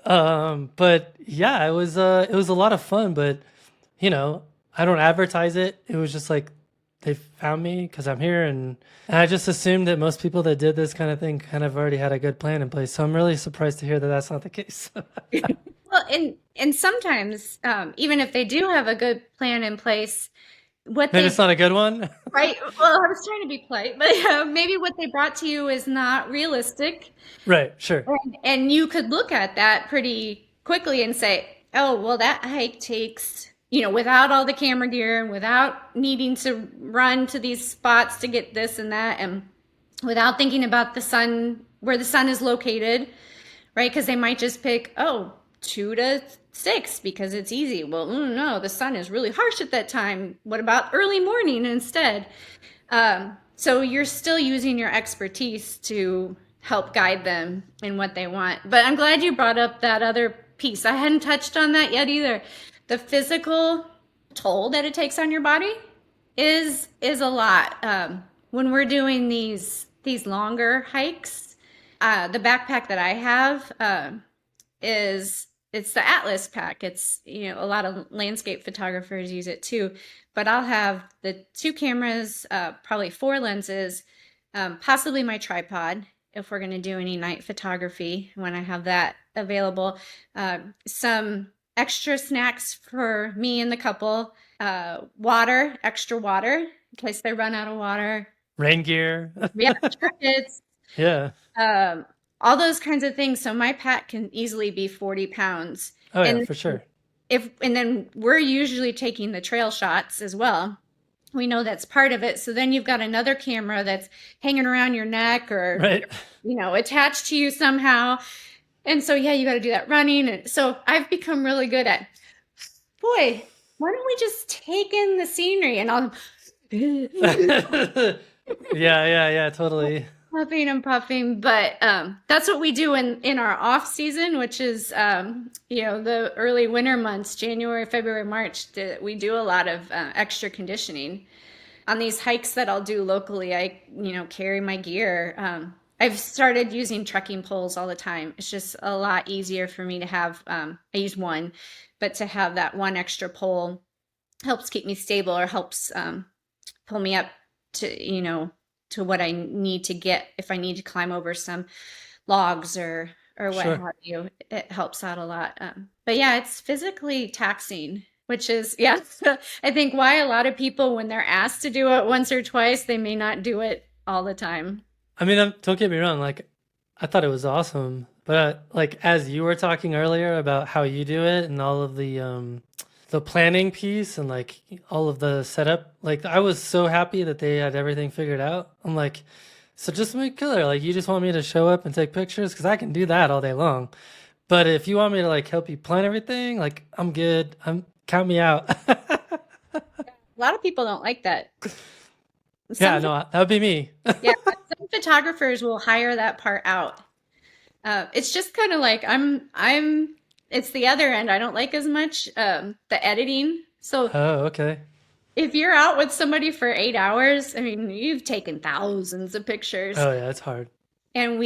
But yeah, it was a lot of fun. But you know, I don't advertise it. It was just like they found me because I'm here, and I just assumed that most people that did this kind of thing kind of already had a good plan in place. So I'm really surprised to hear that that's not the case. Well, and sometimes, even if they do have a good plan in place, what Maybe it's they not a good one. right. Well, I was trying to be polite, but maybe what they brought to you is not realistic, Right, sure. and you could look at that pretty quickly and say, "Oh, well, that hike takes." Without all the camera gear and without needing to run to these spots to get this and that, and without thinking about the sun, where the sun is located, right? Because they might just pick, oh, 2 to 6 because it's easy. Well, no, the sun is really harsh at that time. What about early morning instead? So you're still using your expertise to help guide them in what they want. But I'm glad you brought up that other piece. I hadn't touched on that yet either. The physical toll that it takes on your body is a lot. When we're doing these longer hikes, the backpack that I have is it's the Atlas pack. It's a lot of landscape photographers use it too, but I'll have the 2 cameras, probably 4 lenses, possibly my tripod if we're going to do any night photography when I have that available. Some extra snacks for me and the couple, water, extra water in case they run out of water. Rain gear. Yeah, jackets, Yeah. um, all those kinds of things. So my pack can easily be 40 pounds. Oh yeah, And for sure. and then we're usually taking the trail shots as well. We know that's part of it. So then you've got another camera that's hanging around your neck or, Right. attached to you somehow. And so, yeah, you got to do that running. And so I've become really good at, boy, why don't we just take in the scenery? And I'll Yeah, yeah, totally. puffing and puffing, but that's what we do in our off season, which is the early winter months, January, February, March. We do a lot of extra conditioning on these hikes that I'll do locally. I carry my gear. I've started using trekking poles all the time. It's just a lot easier for me to have. I use one, but to have that one extra pole helps keep me stable or helps pull me up to what I need to get if I need to climb over some logs or what Sure. have you. It helps out a lot. But yeah, it's physically taxing, which is, yeah, I think why a lot of people, when they're asked to do it once or twice, they may not do it all the time. I mean, don't get me wrong. Like, I thought it was awesome, but like as you were talking earlier about how you do it and all of the planning piece and like all of the setup, like I was so happy that they had everything figured out. I'm like, so just make killer. Like, you just want me to show up and take pictures because I can do that all day long. But if you want me to like help you plan everything, like I'm good. Count me out. A lot of people don't like that. Yeah, Some, no, that would be me. yeah, some photographers will hire that part out. It's just kind of like it's the other end. I don't like as much the editing. So Oh, okay. if you're out with somebody for 8 hours, I mean, you've taken thousands of pictures. Oh yeah, it's hard. And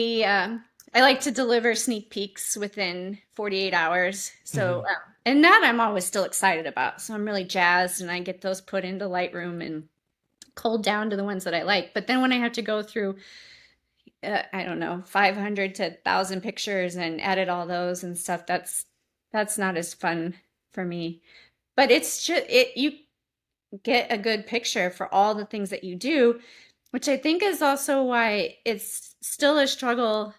I like to deliver sneak peeks within 48 hours. So, Hmm. and that I'm always still excited about. So I'm really jazzed and I get those put into Lightroom and culled down to the ones that I like. But then when I have to go through, I don't know, 500 to 1,000 pictures and edit all those and stuff, that's not as fun for me. But it's just, you get a good picture for all the things that you do, which I think is also why it's still a struggle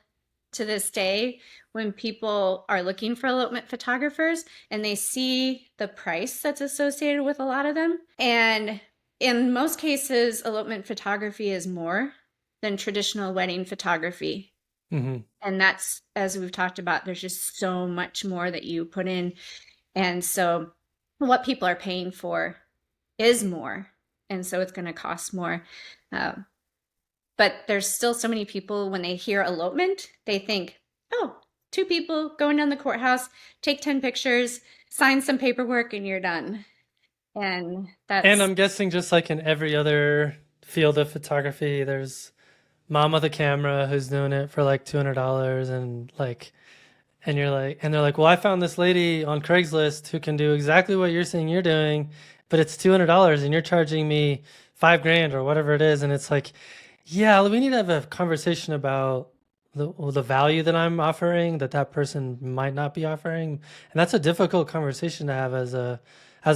to this day when people are looking for elopement photographers and they see the price that's associated with a lot of them. And in most cases, elopement photography is more than traditional wedding photography. Hmm. And that's, as we've talked about, there's just so much more that you put in. And so what people are paying for is more, and so it's going to cost more. Um, but there's still so many people when they hear elopement, they think, oh, two people going down the courthouse, take 10 pictures, sign some paperwork, and you're done. And And that's, I'm guessing just like in every other field of photography, there's mom with a camera who's doing it for like $200 and like and you're like and they're like, "Well, I found this lady on Craigslist who can do exactly what you're saying you're doing, but it's $200 and you're charging me 5 grand or whatever it is." And it's like, "Yeah, we need to have a conversation about the value that I'm offering that that person might not be offering." And that's a difficult conversation to have as a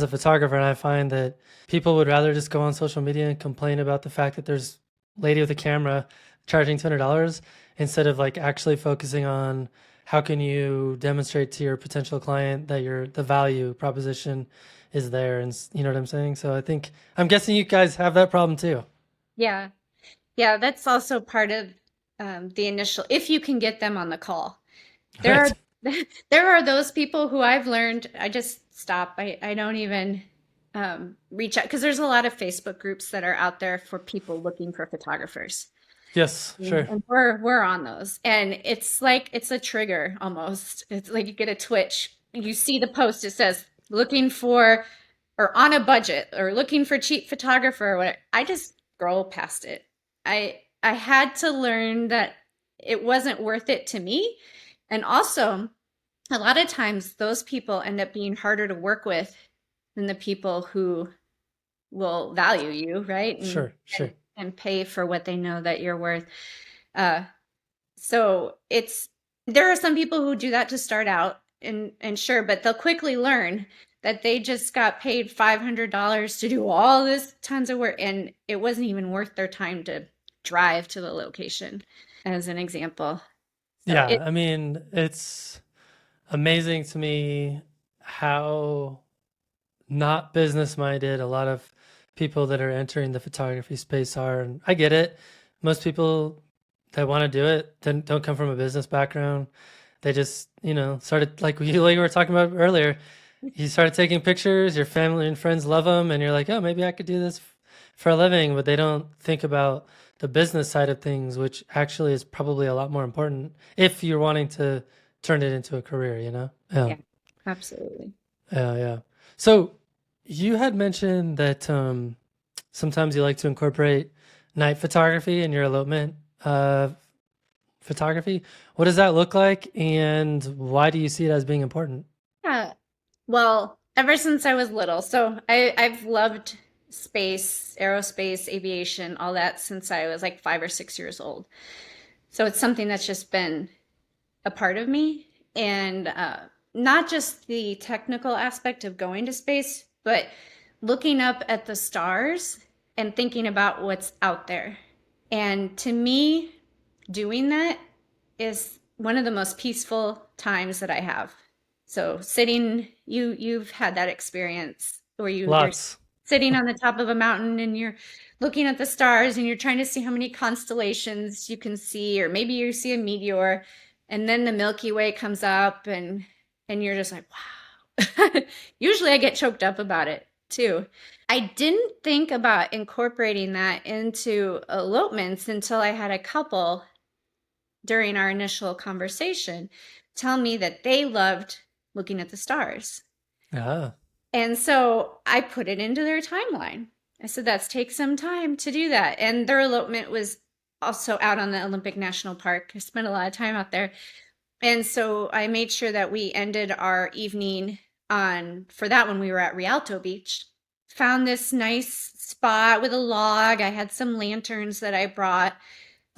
photographer. And I find that people would rather just go on social media and complain about the fact that there's lady with a camera charging $200 instead of like actually focusing on how can you demonstrate to your potential client that the value proposition is there. And you know what I'm saying? So I think I'm guessing you guys have that problem too. yeah. Yeah, that's also part of the initial, if you can get them on the call. There are Right. there are those people who I've learned I just stop. I don't even reach out because there's a lot of Facebook groups that are out there for people looking for photographers. Yes, sure. And we're on those. And it's like it's a trigger almost. It's like you get a twitch. You see the post, it says looking for or on a budget or looking for cheap photographer or whatever. I just scroll past it. I had to learn that it wasn't worth it to me. And also, a lot of times those people end up being harder to work with than the people who will value you, right? Sure, sure. And pay for what they know that you're worth. Uh, so it's there are some people who do that to start out and sure, but they'll quickly learn that they just got paid $500 to do all this tons of work and it wasn't even worth their time to drive to the location, as an example. So Yeah, it I mean, it's amazing to me how not business minded a lot of people that are entering the photography space are. And I get it. Most people that want to do it don't come from a business background. They just, started like we were talking about earlier. You started taking pictures, your family and friends love them, and you're like, oh, maybe I could do this for a living. But they don't think about the business side of things, which actually is probably a lot more important if you're wanting to turn it into a career, you know? Yeah. yeah, absolutely. Yeah, yeah. So you had mentioned that sometimes you like to incorporate night photography in your elopement uh, photography. What does that look like, and why do you see it as being important? Yeah. Well, ever since I was little. So I've loved space, aerospace, aviation, all that since I was like 5 or 6 years old. So it's something that's just been a part of me. And not just the technical aspect of going to space, but looking up at the stars and thinking about what's out there. And to me, doing that is one of the most peaceful times that I have. So sitting, you've had that experience where you're Lots. sitting on the top of a mountain and you're looking at the stars and you're trying to see how many constellations you can see, or maybe you see a meteor, and then the Milky Way comes up and you're just like, wow. Usually I get choked up about it too. I didn't think about incorporating that into elopements until I had a couple during our initial conversation tell me that they loved looking at the stars. Ah, And so I put it into their timeline. I said, that's take some time to do that. And their elopement was also out on the Olympic National Park. I spent a lot of time out there. And so I made sure that we ended our evening for that one, we were at Rialto Beach. Found this nice spot with a log. I had some lanterns that I brought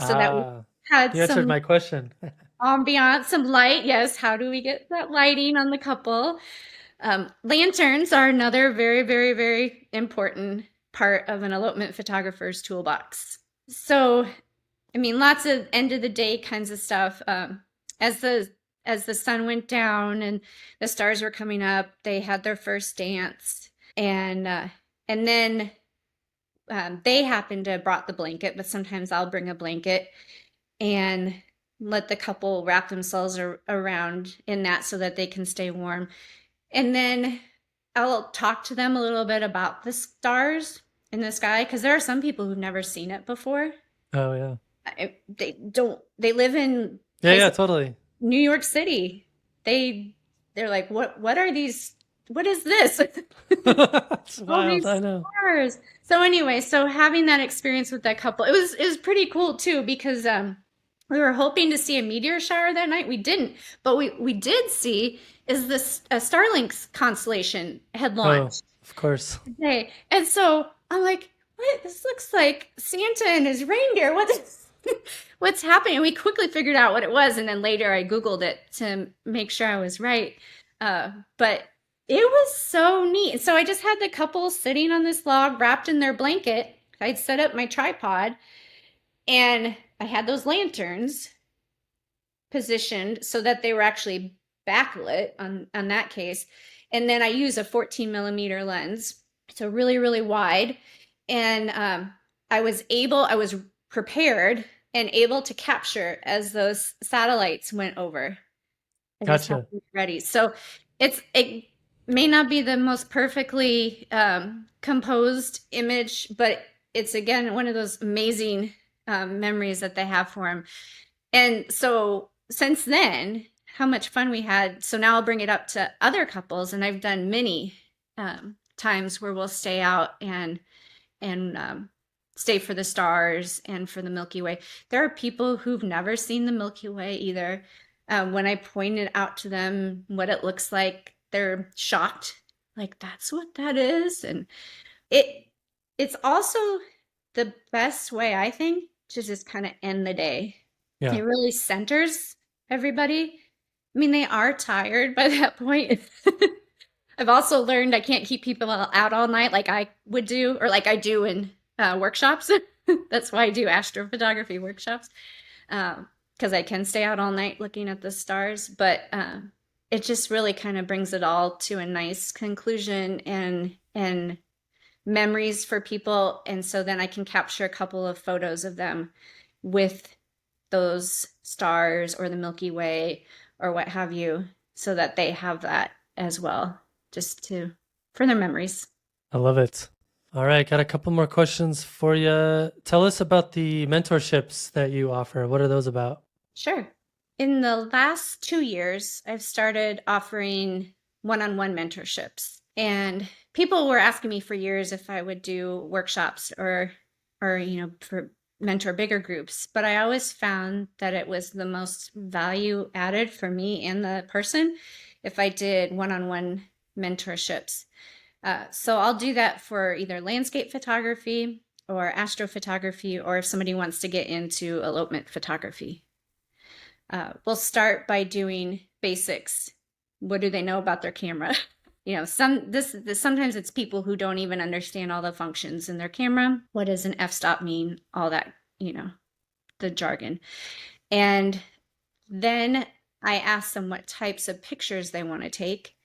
so that we ah. had You answered some my question. ambiance, some light. Yes, how do we get that lighting on the couple? Lanterns are another very, very, very important part of an elopement photographer's toolbox. So, I mean, lots of end of the day kinds of stuff. As the as the sun went down and the stars were coming up, they had their first dance, and then they happened to have brought the blanket, but sometimes I'll bring a blanket and let the couple wrap themselves around in that so that they can stay warm. And then I'll talk to them a little bit about the stars in the sky because there are some people who've never seen it before. Oh yeah. They don't. They live in Yeah, yeah, places, totally. New York City. They're like, what are these? What is this? It's All wild, I these know. stars. So anyway, so having that experience with that couple, it was pretty cool too because we were hoping to see a meteor shower that night. We didn't, but we did see is this Starlink's constellation had Oh, launched of course. today, and so I'm like, what? This looks like Santa and his reindeer. What's what's happening? And we quickly figured out what it was, and then later I Googled it to make sure I was right. But it was so neat. So I just had the couple sitting on this log wrapped in their blanket. I'd set up my tripod and I had those lanterns positioned so that they were actually backlit on that case. And then I use a 14 millimeter lens, so really, really wide. And I was prepared and able to capture as those satellites went over. I just have Gotcha. to be ready. So it may not be the most perfectly composed image, but it's again one of those amazing memories that they have for him. And so since then, how much fun we had. So now I'll bring it up to other couples, and I've done many times where we'll stay out and stay for the stars and for the Milky Way. There are people who've never seen the Milky Way either. When I pointed out to them what it looks like, they're shocked. Like, that's what that is. And it it's also the best way, I think, to just kind of end the day. It Yeah. really centers everybody. I mean, they are tired by that point. I've also learned I can't keep people out all night like I would do, or like I do in workshops. That's why I do astrophotography workshops, because I can stay out all night looking at the stars. But it just really kind of brings it all to a nice conclusion and memories for people. And so then I can capture a couple of photos of them with those stars or the Milky Way or what have you, so that they have that as well, just to for their memories. I love it. All right, got a couple more questions for you. Tell us about the mentorships that you offer. What are those about? Sure. In the last 2 years, I've started offering one-on-one mentorships. And people were asking me for years if I would do workshops or for mentor bigger groups, but I always found that it was the most value added for me and the person if I did one-on-one mentorships. So I'll do that for either landscape photography or astrophotography, or if somebody wants to get into elopement photography. We'll start by doing basics. What do they know about their camera? Sometimes it's people who don't even understand all the functions in their camera. What does an f-stop mean? All that, the jargon. And then I ask them what types of pictures they want to take.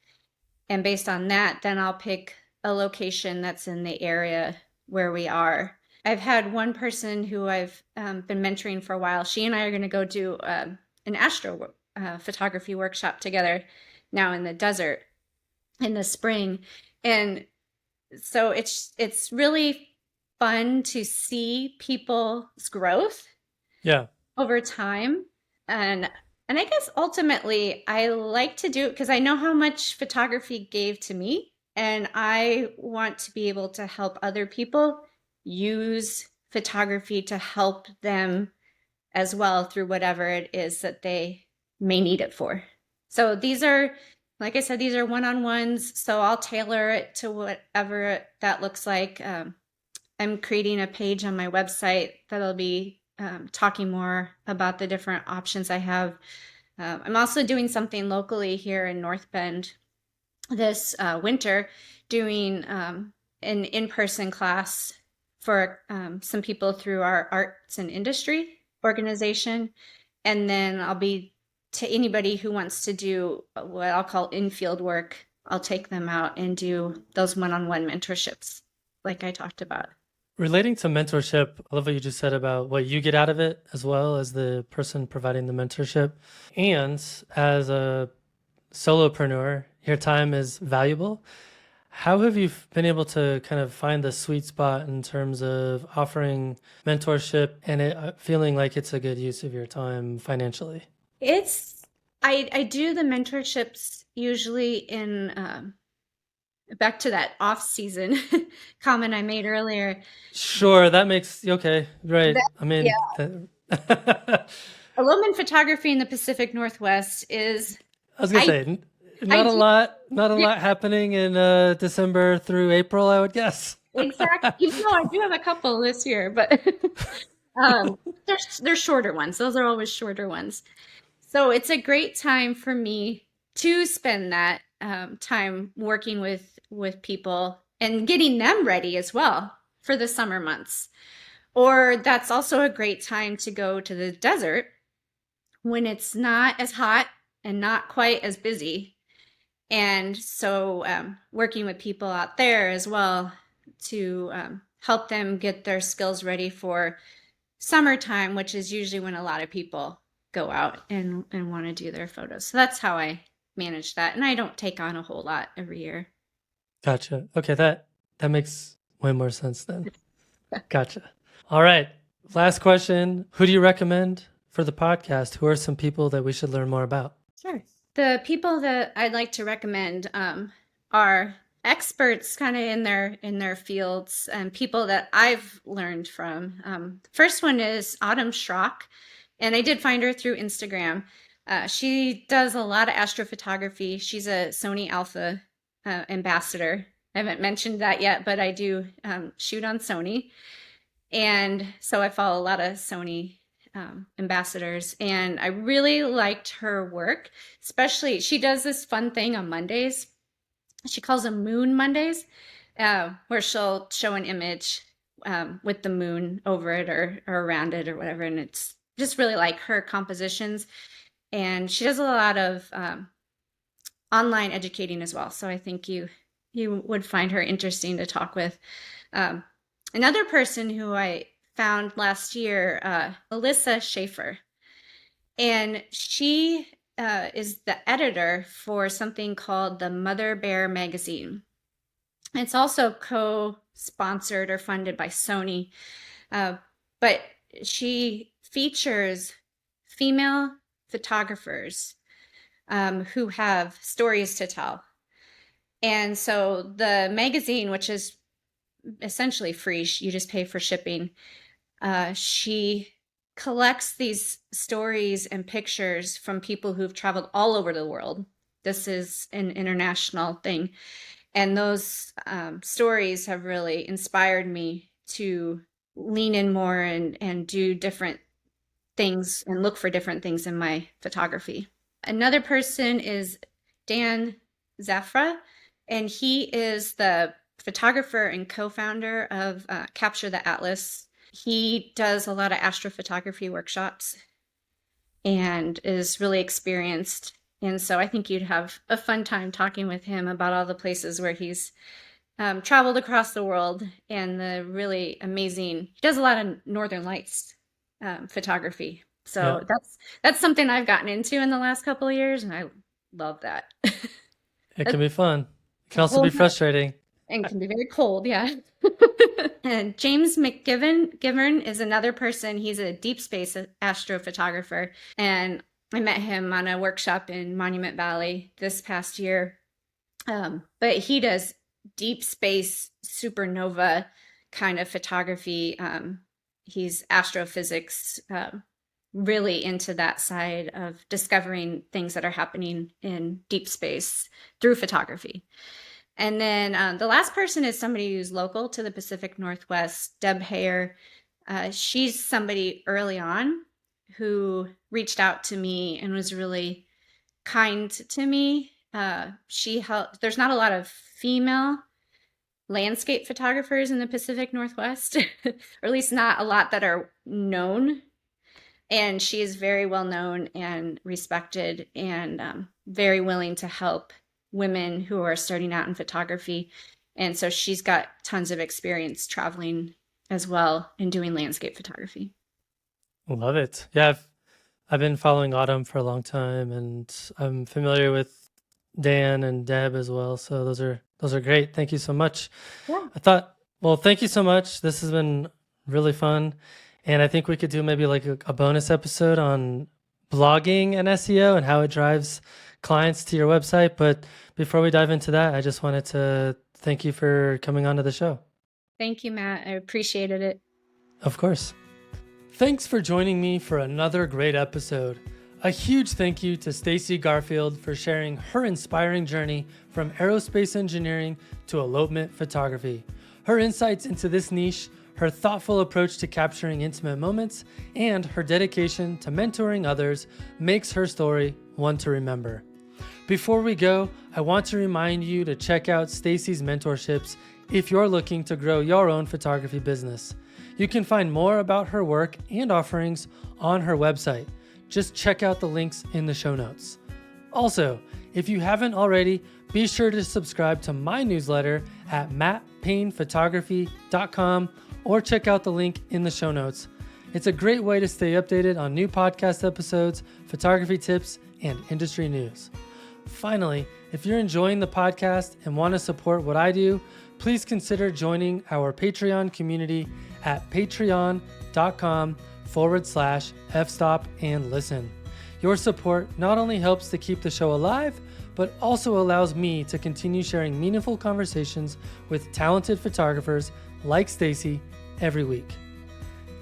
And based on that, then I'll pick a location that's in the area where we are. I've had one person who I've been mentoring for a while. She and I are going to go do an astro photography workshop together now in the desert in the spring. And so it's really fun to see people's growth Yeah. over time. And I guess ultimately I like to do it because I know how much photography gave to me, and I want to be able to help other people use photography to help them as well through whatever it is that they may need it for. So these are, like I said, these are one-on-ones. So I'll tailor it to whatever that looks like. I'm creating a page on my website that'll be talking more about the different options I have. I'm also doing something locally here in North Bend this winter, doing an in-person class for some people through our arts and industry organization. And then I'll be to anybody who wants to do what I'll call in-field work. I'll take them out and do those one-on-one mentorships like I talked about. Relating to mentorship, I love what you just said about what you get out of it as well as the person providing the mentorship. And as a solopreneur, your time is valuable. How have you been able to kind of find the sweet spot in terms of offering mentorship and it feeling like it's a good use of your time financially? It's I do the mentorships usually in back to that off season comment I made earlier. Sure, that makes okay, right. That, I yeah, mean, I elopement photography in the Pacific Northwest is was gonna I say I do not a lot happening in December through April, I would guess. exactly. Even though I do have a couple this year, but um, they're shorter ones. Those are always shorter ones. So it's a great time for me to spend that time working with people and getting them ready as well for the summer months. Or that's also a great time to go to the desert when it's not as hot and not quite as busy. And so working with people out there as well to help them get their skills ready for summertime, which is usually when a lot of people go out and want to do their photos. So that's how I manage that. And I don't take on a whole lot every year. Gotcha. Okay, that makes way more sense then. Gotcha. All right. Last question. Who do you recommend for the podcast? Who are some people that we should learn more about? Sure. The people that I'd like to recommend are experts kind of in their fields and people that I've learned from. First one is Autumn Schrock, and I did find her through Instagram. She does a lot of astrophotography. She's a Sony Alpha ambassador. I haven't mentioned that yet, but I do shoot on Sony. And so I follow a lot of Sony ambassadors, and I really liked her work. Especially, she does this fun thing on Mondays. She calls them Moon Mondays, where she'll show an image with the moon over it or around it or whatever. And it's just really like her compositions. And she does a lot of online educating as well. So I think you would find her interesting to talk with. Um, Another person who I found last year, Melissa Schaefer, and she is the editor for something called the Mother Bear magazine. It's also co-sponsored or funded by Sony, uh, but she features female photographers who have stories to tell. And so the magazine, which is essentially free, you just pay for shipping. She collects these stories and pictures from people who've traveled all over the world. This is an international thing. And those stories have really inspired me to lean in more and do different things and look for different things in my photography. Another person is Dan Zafra, and he is the photographer and co-founder of Capture the Atlas. He does a lot of astrophotography workshops and is really experienced. And so I think you'd have a fun time talking with him about all the places where he's traveled across the world and the really amazing, he does a lot of Northern Lights photography. Yeah, So that's something I've gotten into in the last couple of years, and I love that. it can That's be fun. It can a also whole be nother, frustrating. and can be very cold, yeah. And James McGivern is another person. He's a deep space astrophotographer, and I met him on a workshop in Monument Valley this past year. But he does deep space supernova kind of photography. He's astrophysics, really into that side of discovering things that are happening in deep space through photography. And then the last person is somebody who's local to the Pacific Northwest, Deb Hayer. She's somebody early on who reached out to me and was really kind to me. She helped. There's not a lot of female landscape photographers in the Pacific Northwest, or at least not a lot that are known. And she is very well known and respected and very willing to help women who are starting out in photography. And so she's got tons of experience traveling as well and doing landscape photography. Love it. Yeah, I've been following Autumn for a long time, and I'm familiar with Dan and Deb as well. So those are Those are great. Thank you so much. Yeah. Well, thank you so much. This has been really fun. And I think we could do maybe like a bonus episode on blogging and SEO and how it drives clients to your website. But before we dive into that, I just wanted to thank you for coming onto the show. Thank you, Matt. I appreciated it. Of course. Thanks for joining me for another great episode. A huge thank you to Stacy Garfield for sharing her inspiring journey from aerospace engineering to elopement photography. Her insights into this niche, her thoughtful approach to capturing intimate moments, and her dedication to mentoring others makes her story one to remember. Before we go, I want to remind you to check out Stacy's Mentorships if you're looking to grow your own photography business. You can find more about her work and offerings on her website. Just check out the links in the show notes. Also, if you haven't already, be sure to subscribe to my newsletter at mattpaynephotography.com or check out the link in the show notes. It's a great way to stay updated on new podcast episodes, photography tips, and industry news. Finally, if you're enjoying the podcast and want to support what I do, please consider joining our Patreon community at patreon.com/fstopandlisten. Your support not only helps to keep the show alive, but also allows me to continue sharing meaningful conversations with talented photographers like Stacy every week.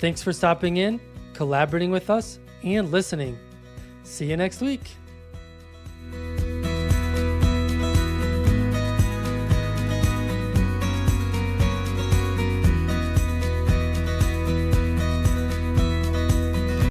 Thanks for stopping in, collaborating with us, and listening. See you next week.